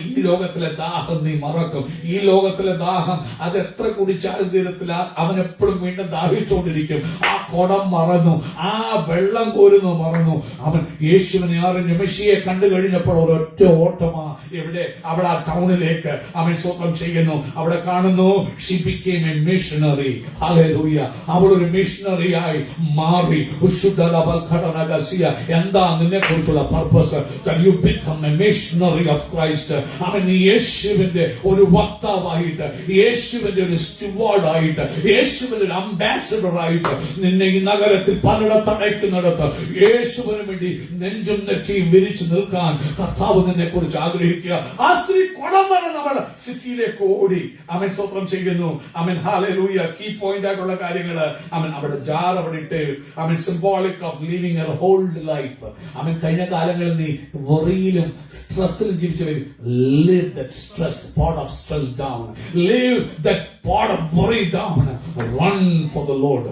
ഈ ലോകത്തിലെ ദാഹം നീ മറക്കും. ഈ ലോകത്തിലെ ദാഹം അത് എത്ര കുടിച്ചാലും തീരത്തില്ല. അവൻ എപ്പോഴും വീണ്ടും ദാഹിച്ചുകൊണ്ടിരിക്കും. ആ കുടം മറന്നു, ആ വെള്ളം കോരുന്നു മറന്നു. അവൻ യേശുവിനെ അറിഞ്ഞു. മെസ്സിയെ കണ്ടു കഴിഞ്ഞപ്പോൾ ഒരൊറ്റ ഓട്ടമാ. എവിടെ? അവൾ ആ ടൗണിലേക്ക് അവൻ സ്വന്തം ചെയ്യുന്നു. അവിടെ കാണുന്നു, she became a missionary. Hallelujah. അവൾ ഒരു മിഷണറിയായി മാറി. എന്താ നിന്നെ കുറിച്ചുള്ള purpose? that you become a missionary of Christ. നീ യേശുവിന്റെ ഒരു വക്താവായിട്ട്, യേശുവിന്റെ ഒരു സ്റ്റുവാർഡ് ആയിട്ട്, യേശുവിന്റെ ഒരു അംബാസഡർ ആയിട്ട് നിന്നെ ഈ നഗരത്തിൽ പലയിടത്ത് അടയ്ക്കുന്നിടത്ത് യേശുവിന് വേണ്ടി നെഞ്ചും നെറ്റിയും വിരിച്ചു നിൽക്കാൻ കർത്താവ് നിന്നെ കുറിച്ച് ആഗ്രഹിക്കുക. ആ സ്ത്രീ കുടം വരണം അവൾ സിറ്റിയിലേക്ക് ഓടി. അവൻ സ്വത്രം ചെയ്യുന്നു. ഹല്ലേലൂയ. കീ പോയിന്റ് ആയിട്ടുള്ള കാര്യങ്ങള് അവിടെ ജാർ അവിടെ ഇട്ട് symbolic of living a whole life. കഴിഞ്ഞ കാലങ്ങളിൽ നീ worryയിലും സ്ട്രെസ്സിലും ജീവിച്ചു. Live that stress, part of stress down. Live that part of worry down. Run for the Lord.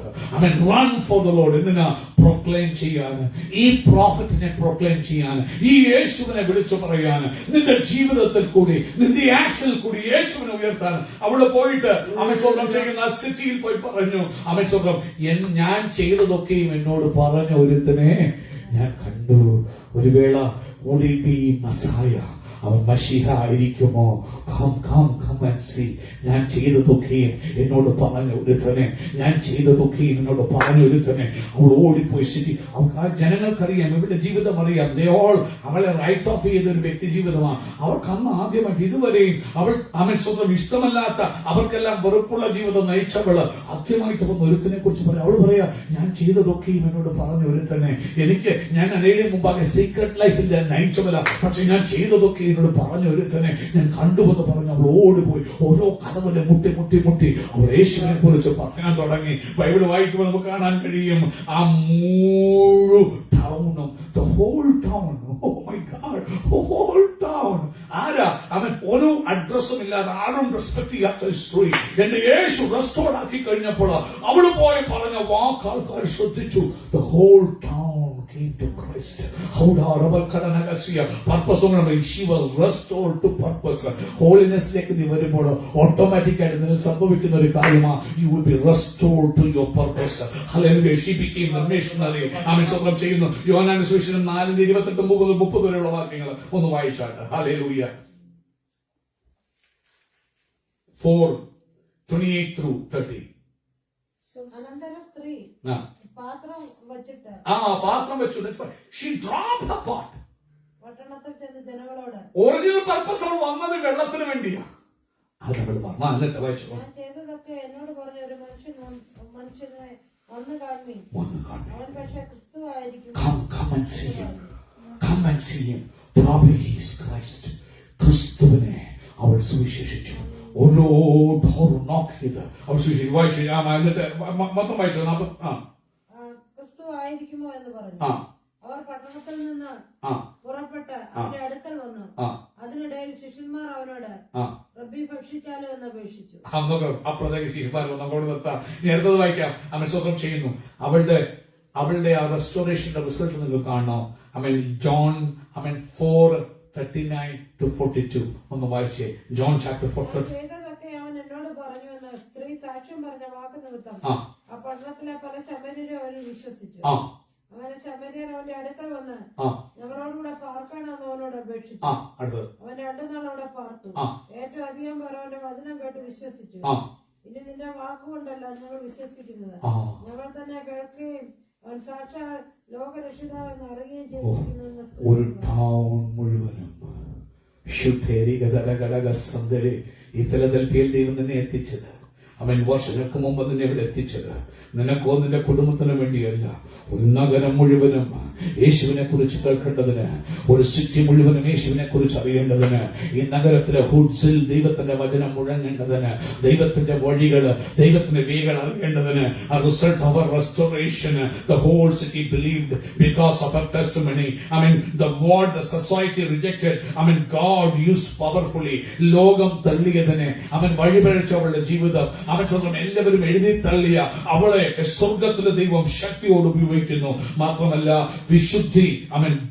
Run for the Lord. എന്തിനാ? പ്രൊക്ലെയിം ചെയ്യാൻ, ഈ പ്രോഫറ്റിനെ പ്രൊക്ലെയിം ചെയ്യാൻ, ഈ യേശുവിനെ വിളിച്ചു പറയാൻ, നിന്റെ ജീവിതത്തിൽ കൂടി, നിന്റെ ആക്ഷനിൽ കൂടി യേശുവിനെ ഉയർത്താൻ അവള് പോയിട്ട് സ്വന്തം ചെയ്യുന്ന സിറ്റിയിൽ പോയി പറഞ്ഞു. സ്വന്തം ഞാൻ ചെയ്തതൊക്കെയും എന്നോട് പറഞ്ഞ ഒരുത്തനെ ഞാൻ കണ്ടു. ഒരു വേള മസായ, അവൻ മശീഹ ആയിരിക്കുമോ? ഞാൻ ചെയ്തതൊക്കെയും എന്നോട് പറഞ്ഞ ഒരുത്തനെ, അവൾ ഓടിപ്പോയി സിറ്റി. അവൾക്ക് ആ ജനങ്ങൾക്കറിയാം, ഇവരുടെ ജീവിതം അറിയാം. അവളെ റൈറ്റ് ഓഫ് ചെയ്ത ഒരു വ്യക്തി ജീവിതമാണ്. അവർക്ക് അന്ന് ആദ്യമായിട്ട് ഇതുവരെയും അവൻ സ്വന്തം ഇഷ്ടമല്ലാത്ത, അവർക്കെല്ലാം വെറുപ്പുള്ള ജീവിതം നയിച്ചവള് ആദ്യമായിട്ട് വന്ന ഒരുത്തനെ കുറിച്ച് പറയാം. അവള് പറയാ, ഞാൻ ചെയ്തതൊക്കെയും എന്നോട് പറഞ്ഞ ഒരുത്തനെ, ഞാൻ അനേകം മുമ്പാകെ സീക്രട്ട് ലൈഫിൽ ഞാൻ നയിച്ചവല്ല, പക്ഷെ ഞാൻ ചെയ്തതൊക്കെ എന്നോട് പറഞ്ഞ ഒരുത്തനെ ഞാൻ കണ്ടുവെന്ന് പറഞ്ഞ് അവൾ ഓടിപ്പോയി. ഓരോ കഥകളെ മുട്ടി അവൾ യേശുവിനെ കുറിച്ച് പറയാൻ തുടങ്ങി. ബൈബിൾ വായിക്കുമ്പോൾ നമുക്ക് കാണാൻ കഴിയും, ആ മുഴുവൻ ടൗണും, the whole town, oh my God, whole town. ആരാ? ഒരു അഡ്രസ്സും ഇല്ലാതെ, ആരും റെസ്പെക്ട് ചെയ്യാത്ത സ്ത്രീ എന്റെ യേശു റെസ്റ്റോർഡ് ആക്കി കഴിഞ്ഞപ്പോൾ അവള് പോയി പറഞ്ഞ വാക്ക് ആൾക്കാർ ശ്രദ്ധിച്ചു. The whole town came to Christ. She was restored to purpose. ഹോളിനെസ്സിലേക്ക് നീ വരുമ്പോൾ ഓട്ടോമാറ്റിക്കായിട്ട് നിങ്ങൾ സംഭവിക്കുന്ന ഒരു കാര്യമാണ്, you will be restored to your purpose. Hallelujah. She became a missionary. സ്വന്തം ചെയ്യുന്നു. യോഹന്നാന്റെ സുവിശേഷം 4:28-30 വരെയുള്ള വാക്യങ്ങൾ ഒന്ന് വായിച്ചാട്ടെ. ഹല്ലേലൂയ. 4:28-30. അനന്തര സ്ത്രീ പാത്രം വെച്ചിട്ട് പാത്രം വെച്ചു. She dropped her pot. പട്ടണത്തിൽ ചെന്ന് ജനങ്ങളോട് ഒറിജിനൽ പർപ്പസ് അവൾ വന്നത് വെള്ളത്തിന് വേണ്ടിയാ. അതവൾ പറഞ്ഞു. എന്നിട്ട് വായിച്ചു. ഞാൻ ചെയ്തതൊക്കെ എന്നോട് പറഞ്ഞ ഒരു മനുഷ്യനെ വന്ന് കാണുമേ, അവൻ പക്ഷെ ക്രിസ്തു ആയിരിക്കും. Come and see him. Come and see him. Probably he is Christ. ക്രിസ്തുവിനെ അവൾ സുവിശേഷിച്ചു. ഓരോ ഡോറും നോക്ക് ചെയ്ത് അവൾ സുവിശേഷിച്ചു. വായിച്ചു. എന്നിട്ട് മൊത്തം വായിച്ചു. ക്രിസ്തു ആയിരിക്കുമോ എന്ന് പറഞ്ഞു. അവർ പട്ടണത്തിൽ നിന്ന് പുറപ്പെട്ട് അവന്റെ അടുക്കൽ വന്നു. അതിനിടയിൽ ശിഷ്യന്മാർ അവനോട് റബ്ബി ഭക്ഷിച്ചാലോ എന്ന് അപേക്ഷിച്ചു. അപ്പോഴത്തേക്ക് ശിഷ്യന്മാർ നമ്മളോട് നിർത്താം. നേരത്തെ വായിക്കാം. അവൻ സ്വന്തം ചെയ്യുന്നു. അവളുടെ ആ റെസ്റ്റോറേഷന്റെ റിസൾട്ട് നിങ്ങൾ കാണണോ? ജോൺ 4:39-42 ഒന്ന് വായിച്ചേ. John chapter 4. ചെയ്തതൊക്കെ അവൻ എന്നോട് പറഞ്ഞു എന്ന് സ്ത്രീ സാക്ഷ്യം പറഞ്ഞ വാക്ക് നിമിത്തം ആ പട്ടണത്തിലെ പല ശമര്യരും അവരിൽ വിശ്വസിച്ചു. അങ്ങനെ ശമര്യർ അവന്റെ അടുക്കൽ വന്ന് ഞങ്ങളോടുകൂടെ പാർക്കണമെന്ന് അവനോട് അപേക്ഷിച്ചു. അവൻ 2 നാൾ അവിടെ പാർത്തു. ഏറ്റവും അധികം പേർ അവന്റെ വചനം കേട്ട് വിശ്വസിച്ചു. ഇനി നിന്റെ വാക്കുകൊണ്ടല്ല ഞങ്ങൾ വിശ്വസിക്കുന്നത്, ഞങ്ങൾ തന്നെ കേൾക്കുകയും അവൻ സാക്ഷാൽ ലോകരക്ഷിതാവെന്ന് അറിയുകയും ചെയ്തിരിക്കുന്നു. ഒരു ടൗൺ മുഴുവനും ഈ ഫിലദൽഫിയയിൽ ദൈവം നിന്നെ എത്തിച്ചത്, അവൻ വർഷങ്ങൾക്ക് മുമ്പ് നിന്നെ ഇവിടെ എത്തിച്ചത് നിനക്കോ നിന്റെ കുടുംബത്തിന് വേണ്ടിയല്ല. ഒരു നഗരം മുഴുവനും യേശുവിനെ കുറിച്ച് കേൾക്കേണ്ടതിന്, ഒരു സിറ്റി മുഴുവനും യേശുവിനെ കുറിച്ച് അറിയേണ്ടതിന്, ഈ നഗരത്തിലെ ഹുഡ്സിൽ ദൈവത്തിന്റെ വചനം മുഴങ്ങേണ്ടതിന്, ദൈവത്തിന്റെ വഴികൾ, ദൈവത്തിന്റെ വേകൾ അറിയേണ്ടതിന്. A result of her restoration, the whole city believed because of her testimony. The word the society rejected, God used powerfully. ലോകം തള്ളിയതിനെ വഴിപഴച്ച അവളുടെ ജീവിതം സ്വന്തം എല്ലാവരും എഴുതി തള്ളിയ അവളെ സ്വർഗത്തിലെ ദൈവം ശക്തിയോട് ഉപയോഗിക്കുന്നു. മാത്രമല്ല വിശുദ്ധി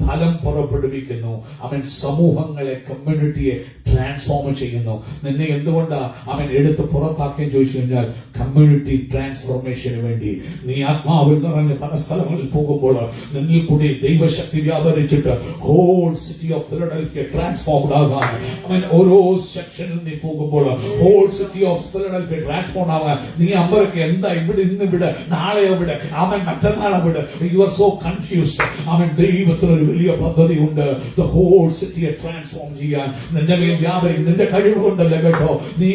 ഫലം പുറപ്പെടുവിക്കുന്നു. സമൂഹങ്ങളെ, കമ്മ്യൂണിറ്റിയെ ട്രാൻസ്ഫോം ചെയ്യുന്നു. നിന്നെ എന്തുകൊണ്ടാ എടുത്ത് പുറത്താക്കുകയും ചോദിച്ചു കഴിഞ്ഞാൽ കമ്മ്യൂണിറ്റി ട്രാൻസ്ഫോർമേഷന് വേണ്ടി. നീ ആത്മാവിൽ നിറഞ്ഞ് പല സ്ഥലങ്ങളിൽ പോകുമ്പോൾ നിന്നിൽ കൂടി ദൈവശക്തി വ്യാപരിച്ചിട്ട് whole city of Philadelphia transformed ആകാൻ. ഓരോ സെക്ഷനിൽ നീ പോകുമ്പോൾ whole city of Philadelphia transform ആകാൻ. നീ അമ്പരൊക്കെ എന്താ ഇവിടെ, ഇന്ന് ഇവിടെ, നാളെ ഇവിടെ, മറ്റന്നാൾ അവിടെ, യു ആർ സോ കൺഫ്യൂസ്ഡ്. ദൈവത്തിന് ഒരു വലിയ പദ്ധതി ഉണ്ട്. ദ ഹോൾ സിറ്റിയെ ട്രാൻസ്ഫോം ചെയ്യാൻ. നിന്റെ മേൽ വ്യാപരിക്കും. നിന്റെ കഴിവ് കൊണ്ടല്ല കേട്ടോ. നീ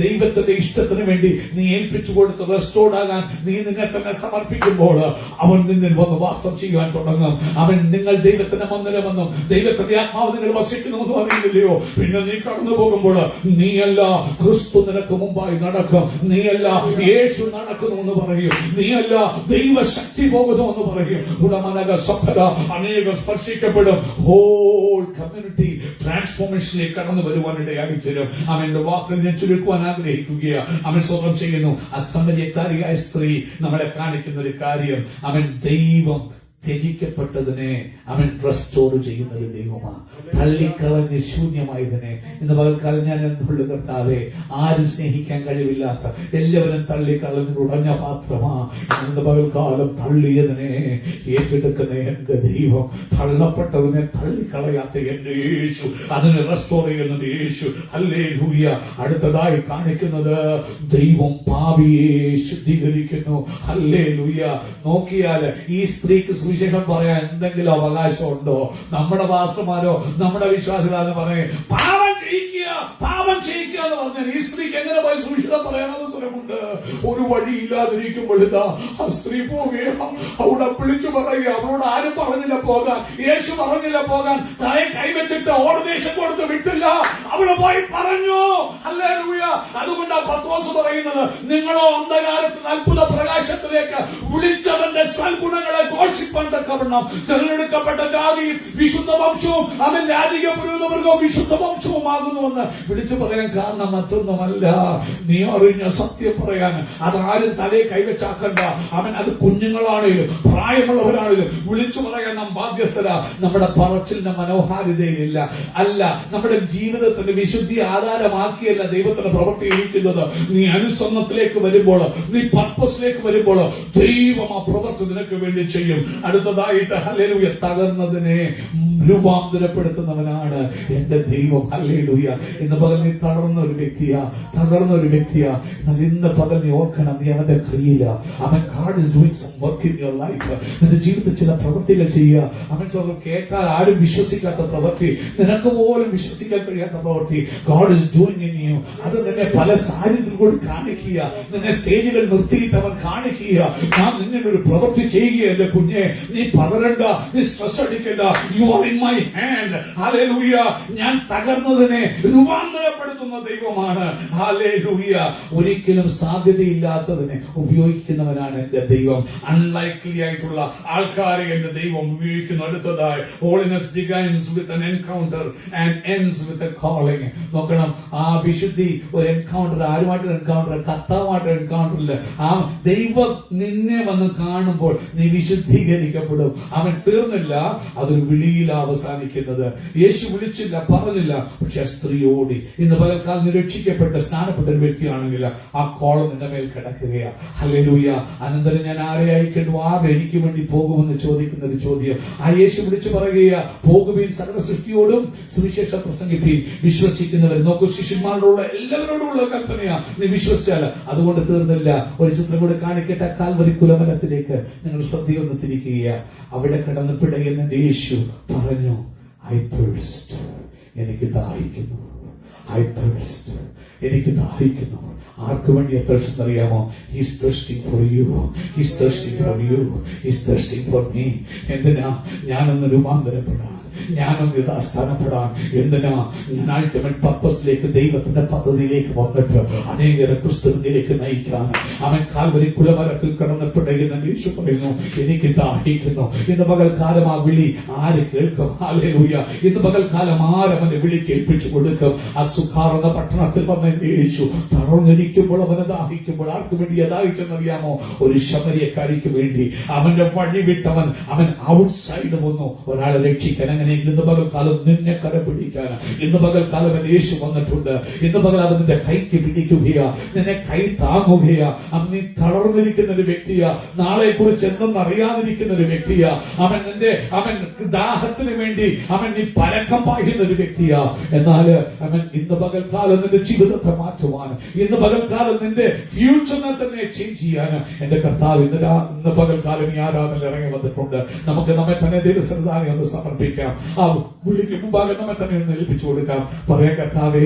ദൈവത്തിന്റെ ഇഷ്ടത്തിന് വേണ്ടി നീ ഏൽപ്പിച്ചു കൊടുത്ത് റെസ്റ്റോർഡ് ആകാൻ നീ നിന്നെ തന്നെ സമർപ്പിക്കുമ്പോൾ അവൻ നിന്നിൽ വന്ന് വാസം ചെയ്യാൻ തുടങ്ങും. നിങ്ങൾ ദൈവത്തിന്റെ മന്ദിരമെന്നും ദൈവത്തിന്റെ ആത്മാവ് നിങ്ങൾ വസിക്കുന്നുവെന്നും അറിയില്ലയോ? പിന്നെ നീ കടന്നു പോകുമ്പോൾ നീയല്ല ക്രിസ്തു നിനക്ക് മുമ്പായി നടക്കും, നീയല്ല യേശു നടക്കുന്നുവെന്ന് പറയും, നീയല്ല ദൈവശക്തി പോകുന്നുവെന്ന് പറയും. അനേകം സ്പർശിക്കപ്പെടും. ഹോൾ കമ്മ്യൂണിറ്റി ട്രാൻസ്ഫോർമേഷനിലേക്ക് കടന്നു വരുവാനിടയായി തീരും. അവന്റെ വാക്കുകൾ ഞാൻ ചുരുക്കുവാൻ ആഗ്രഹിക്കുകയാണ്. അവൻ സ്വന്തം ചെയ്യുന്നു. അസമര്യക്കാരിയായ സ്ത്രീ നമ്മളെ കാണിക്കുന്ന ഒരു കാര്യം, ദൈവം ത്യജിക്കപ്പെട്ടതിനെ റെസ്റ്റോർ ചെയ്യുന്ന ഒരു ദൈവമാണ്. തള്ളിക്കളഞ്ഞ് ശൂന്യമായതിനെ ഇന്ന് പകൽക്കാലം ഞാൻ എന്തുള്ളു കർത്താവേ, ആരും സ്നേഹിക്കാൻ കഴിവില്ലാത്ത എല്ലാവരും തള്ളിക്കളഞ്ഞ് ഉടഞ്ഞ പാത്രമാ. ഇന്ന് പകൽക്കാലം തള്ളിയതിനെ ഏറ്റെടുക്കുന്ന എന്റെ ദൈവം, തള്ളപ്പെട്ടതിനെ തള്ളിക്കളയാത്ത എന്റെ യേശു, അതിനെ റെസ്റ്റോർ ചെയ്യുന്നത് യേശു. ഹല്ലേലൂയ. അടുത്തതായി കാണിക്കുന്നത് ദൈവം പാപിയെ ശുദ്ധീകരിക്കുന്നു. ഹല്ലേലൂയ. നോക്കിയാൽ ഈ സ്ത്രീക്ക് സുവിശേഷം പറയാൻ എന്തെങ്കിലും അവകാശമുണ്ടോ? നമ്മുടെ പാസ്റ്റർമാരോ നമ്മുടെ വിശ്വാസികളാന്ന് പറയും പാപം ചെയ്യിക്കുക എന്ന് പറഞ്ഞാൽ ഈ സ്ത്രീക്ക് എങ്ങനെ പോയി സുവിശേഷം പറയാൻ അവസരമുണ്ട്? ഒരു വഴിയില്ലാതിരിക്കുമ്പോൾ ഇതാ ആ സ്ത്രീ പോവുകയാണ്. അവിടെ വിളിച്ചു പറയുക, അവളോട് ആരും പറഞ്ഞില്ല പോകാൻ, യേശു പറഞ്ഞില്ല പോകാൻ. തലയെ കൈവച്ചിട്ട് ഓർദേശം കൊടുത്ത് വിട്ടില്ല, അവള് പോയി പറഞ്ഞു. ഹല്ലേലൂയ. അതുകൊണ്ടാ പത്രോസ് പറയുന്നത്, നിങ്ങളോ അന്ധകാരത്തിന് അത്ഭുത പ്രകാശത്തിലേക്ക് വിളിച്ചവന്റെ സൽഗുണങ്ങളെ ഘോഷിപ്പാൻ തക്കവണ്ണം തിരഞ്ഞെടുക്കപ്പെട്ട ജാതി വിശുദ്ധ വംശവും അവൻ രാജകീയ പുരോഹിതവർഗവും വിശുദ്ധ വംശവുമാകുന്നുവെന്ന് വിളിച്ചു പറയാൻ കാരണം മറ്റൊന്നുമല്ല, നീ അറിഞ്ഞ സത്യം പറയാൻ. അതാരും തലയെ കൈവച്ചാക്കണ്ട. അത് കുഞ്ഞുങ്ങളാണേലും പ്രായമുള്ളവരാണേലും വിളിച്ചു പറയാൻ നാം ബാധ്യസ്ഥരാ. നമ്മുടെ പറച്ചിലിന്റെ മനോഹാരിതയിലില്ല, അല്ല നമ്മുടെ ജീവിതത്തിന്റെ വിശുദ്ധി ആധാരമാക്കിയല്ല ദൈവത്തിന്റെ പ്രവൃത്തി ഇരിക്കുന്നത്. നീ അനുസരണത്തിലേക്ക് വരുമ്പോൾ, നീ പർപ്പസിലേക്ക് വരുമ്പോൾ ദൈവം ആ പ്രവൃത്തി നിനക്ക് വേണ്ടി ചെയ്യും. അടുത്തതായിട്ട് ഹല്ലേലൂയ, തകർന്നതിനെ രൂപാന്തരപ്പെടുത്തുന്നവനാണ് എന്റെ ദൈവം. ഹല്ലേലൂയ. ഇന്ന് പകൽ നീ തകർന്ന ഒരു വ്യക്തിയാ, എന്നാൽ ഇന്ന് പകൽ നീ ഓർക്കണം, നീ അവന്റെ കയ്യില. അവൻ God is doing some work in your life. നിന്റെ ജീവിതത്തിൽ ചില പ്രവൃത്തികൾ ചെയ്യുക. അവൻ കേട്ടാൽ ആരും വിശ്വസിക്കാത്ത പ്രവൃത്തി, നിനക്ക് പോലും വിശ്വസിക്കാൻ കഴിയാത്ത പ്രവൃത്തി God is doing in you. അത് നിന്നെ പല സാഹചര്യത്തിൽ കൂടി കാണിക്കുക, നിന്നെ സ്റ്റേജുകൾ നിർത്തിയിട്ട് അവൻ കാണിക്കുക, ഞാൻ നിന്നെ ഒരു പ്രവൃത്തി ചെയ്യുക. എന്റെ കുഞ്ഞെ, നീ പതറണ്ട, നീ സ്ട്രെസ് അടിക്കണ്ട. You are in my hand. Hallelujah. ഞാൻ തകർന്നതിനെ രൂപാന്തരപ്പെടുത്തുന്ന ദൈവമാണ്. ഹല്ലേലൂയ. ഒരിക്കലും സാധ്യതയില്ലാത്തതിനെ ഉപയോഗിക്കുന്നവനാണ് എന്റെ ദൈവം. അൺലൈക്ലി ആയിട്ടുള്ള ആൾക്കാരെ എന്റെ ദൈവം ഉപയോഗിക്കുന്നു. അടുത്തതായി, holiness begins with an encounter and ends with a calling. നോക്കണം, ആ വിശുദ്ധി ഒരു എൻകൗണ്ടർ, ആരുമായിട്ടുള്ള എൻകൗണ്ടർ, കർത്താവുമായിട്ടുള്ള എൻകൗണ്ടർ ഇല്ല. ആ ദൈവം നിന്നെ വന്ന് കാണുമ്പോൾ നീ വിശുദ്ധീകരിക്കപ്പെടും. അവൻ തീർന്നില്ല, അതൊരു വിളിയിൽ അവസാനിക്കുന്നത്. യേശു വിളിച്ചില്ല, പറഞ്ഞില്ല, പക്ഷെ ആ സ്ത്രീ ഓടി. ഇന്ന് പകൽക്കാലം നിരക്ഷിക്കപ്പെട്ട സ്നാനപ്പെട്ട ഒരു വ്യക്തിയാണെങ്കിൽ ആ കോളം നിന്റെ മേൽ കിടക്കുകയാ. ഹല്ലേലൂയ. അനന്തരം ഞാൻ ആരെ അയക്കേണ്ടു, ആര് എനിക്ക് വേണ്ടി പോകുമെന്ന് ചോദിക്കുന്ന ഒരു ചോദ്യം. ആ യേശു വിളിച്ചു പറയുക, പോകുവിൻ, സകല സൃഷ്ടിയോടും സുവിശേഷം പ്രസംഗിപ്പീൻ. വിശ്വസിക്കുന്നവർ, നോക്കൂ, ശിഷ്യന്മാരോടുള്ള എല്ലാവരോടുള്ള കൽപ്പനയാ, നീ വിശ്വസിച്ചാൽ. അതുകൊണ്ട് തീർന്നില്ല. ഒരു ചിത്രം കൂടെ കാണിക്കട്ടെ. കാൽവരി കുലമരത്തിലേക്ക് നിങ്ങൾ ശ്രദ്ധയൊന്ന് തിരിക്കുക. അവിടെ കിടന്ന് പിടയുന്ന യേശു പറഞ്ഞു, ഐ തേഴ്സ്റ്റ്, എനിക്ക് ദാഹിക്കുന്നു. ഐ തേഴ്സ്റ്റ്, എനിക്ക് ദാഹിക്കുന്നു. ആർക്ക് വേണ്ടിയാ തേഴ്സ്റ്റ് അറിയാമോ? He's thirsting for you. He's thirsting for you. He's thirsting for me. എന്തിനാ? ഞാനൊന്ന് രൂപാന്തരപ്പെടാൻ, ഞാനൊന്ന് യഥാസ്ഥാനപ്പെടാൻ. എന്തിനാ? ഞാൻ അൾട്ടിമേറ്റ് പർപ്പസിലേക്ക്, ദൈവത്തിന്റെ പദ്ധതിയിലേക്ക് വന്നിട്ട് അനേകരെ ക്രിസ്തുവിലേക്ക് നയിക്കാൻ. അവൻ കാൽവരി കുലമരത്തിൽ കിടന്നപ്പെടുന്ന യേശു പറയുന്നു, എനിക്ക് ദാഹിക്കുന്നു. ഇന്ന് പകൽക്കാലം ആ വിളി ആര് കേൾക്കും? ഹല്ലേലൂയ. ഇന്ന് പകൽക്കാലം ആരവന്റെ വിളി കേൾപ്പിച്ചു കൊടുക്കും? ആ സുഖാർ എന്ന പട്ടണത്തിൽ വന്ന യേശു തളർന്നിരിക്കുമ്പോൾ, അവനെ ദാഹിക്കുമ്പോൾ ആർക്ക് വേണ്ടി ദാഹിച്ചെന്നറിയാമോ? ഒരു ശമരിയക്കാരിക്ക് വേണ്ടി. അവന്റെ വഴി വിട്ടവൻ, അവൻ ഔട്ട്സൈഡ് വന്നു ഒരാളെ രക്ഷിക്കാൻ. അങ്ങനെ ഇന്ന് പകൽക്കാലം നിന്നെ കരം പിടിക്കാൻ ഇന്ന് പകൽക്കാലം യേശു വന്നിട്ടുണ്ട്. ഇന്ന് പകൽ അവൻ നിന്റെ കൈക്ക് പിടിക്കുകയാ, നിന്നെ കൈ താങ്ങുകയാ. നീ തളർന്നിരിക്കുന്ന ഒരു വ്യക്തിയാ, നാളെ കുറിച്ച് എന്തെന്ന് അറിയാതിരിക്കുന്ന ഒരു വ്യക്തിയാ. അവൻ ദാഹത്തിന് വേണ്ടി നീ പരക്കം പായുന്ന ഒരു വ്യക്തിയാ. എന്നാൽ അവൻ ഇന്ന് പകൽക്കാലം നിന്റെ ജീവിതത്തെ മാറ്റുവാൻ, ഇന്ന് പകൽക്കാലം നിന്റെ ഫ്യൂച്ചറിനെ തന്നെ ചേഞ്ച് ചെയ്യാൻ എന്റെ കർത്താവ് ഇന്ന് പകൽക്കാലം ഈ ആരാധന ഇറങ്ങി വന്നിട്ടുണ്ട്. നമുക്ക് നമ്മെ തന്നെ ദൈവസന്നിധാനം ഒന്ന് സമർപ്പിക്കാം. ആ വിളിക്ക് മുമ്പാകെ നമ്മെ തന്നെ ഒന്ന് ഏൽപ്പിച്ചു കൊടുക്കാം. പറയാം, കർത്താവേ,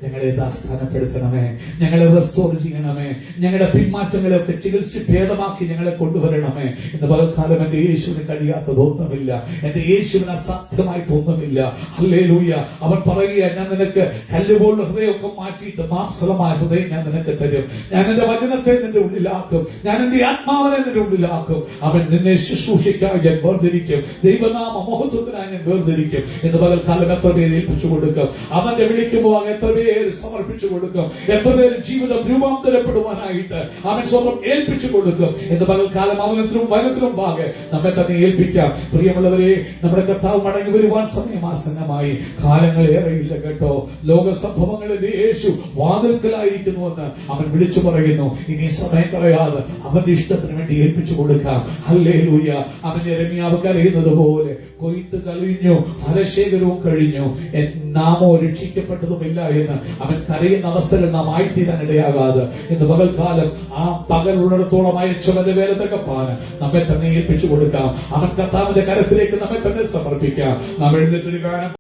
ഞങ്ങളെ യഥാസ്ഥാനപ്പെടുത്തണമേ, ഞങ്ങളെ റെസ്റ്റോർ ചെയ്യണമേ, ഞങ്ങളുടെ പിന്മാറ്റങ്ങളെയൊക്കെ ചികിത്സ ഭേദമാക്കി ഞങ്ങളെ കൊണ്ടുവരണമേ. ഇന്ന് പകൽക്കാലം എന്റെ യേശുവിന് കഴിയാത്തതൊന്നുമില്ല, എന്റെ യേശുവിന് അസാധ്യമായിട്ടൊന്നുമില്ല. ഹല്ലേലൂയ. അവൻ പറയുക, ഞാൻ നിനക്ക് കല്ലുപോലുള്ള ഹൃദയമൊക്കെ മാറ്റിയിട്ട് മാംസളമായ ഹൃദയം ഞാൻ നിനക്ക് തരും. ഞാൻ എന്റെ വചനത്തെ നിന്റെ ഉള്ളിലാക്കും, ഞാൻ എന്റെ ആത്മാവിനെ നിന്റെ ഉള്ളിലാക്കും. അവൻ നിന്നെ ശുശ്രൂഷയ്ക്കായി ഞാൻ വേർതിരിക്കും, ദൈവനാമ മഹത്വത്തിനായി ഞാൻ വേർതിരിക്കും. ഇന്ന് പകൽക്കാലം എത്ര പേര് ഏൽപ്പിച്ചു കൊടുക്കും? അവന്റെ വിളിക്കുമ്പോൾ എത്ര പേര് സമർപ്പിച്ചു കൊടുക്കും? എത്ര പേര് ജീവിതം രൂപാന്തരപ്പെടുവാനായിട്ട് അവൻ സ്വന്തം ഏൽപ്പിച്ചു കൊടുക്കും? ഇന്ന് പകൽക്കാലം അവനത്തിനും വനത്തിനും ഭാഗെ നമ്മെ തന്നെ ഏൽപ്പിക്കാം. പ്രിയമുള്ളവരെ, നമ്മുടെ കർത്താവ് മടങ്ങി വരുവാൻ സമയമാസന്നമായി. കാലങ്ങളേറെയില്ല കേട്ടോ. ലോക സംഭവങ്ങളിലെ യേശു വാതിൽക്കലായിരിക്കുന്നുവെന്ന് അവൻ വിളിച്ചു പറയുന്നു. ഇനി സമയം കളയാതെ അവന്റെ ഇഷ്ടത്തിന് വേണ്ടി ഏൽപ്പിച്ചു കൊടുക്കാം. ഹല്ലേലൂയ. അവന്റെ യരെമ്യാവ് കരയുന്നത് പോലെ, കൊയ്ത്ത് കഴിഞ്ഞു, ഫലശേഖരവും കഴിഞ്ഞു, നാമോ രക്ഷിക്കപ്പെട്ടതുമില്ല എന്ന് അവൻ കരയുന്ന അവസ്ഥകൾ നാം ആയിത്തീരാൻ ഇടയാകാതെ ഇന്ന് പകൽക്കാലം ആ പകലുള്ളിടത്തോളം അയച്ചവന്റെ വേല തകപ്പാൻ നമ്മെ തന്നെ ഏൽപ്പിച്ചു കൊടുക്കാം. അവൻ കർത്താവിന്റെ കരത്തിലേക്ക് നമ്മെ തന്നെ സമർപ്പിക്കാം. നാം എഴുന്നേറ്റൊരു ഗാനം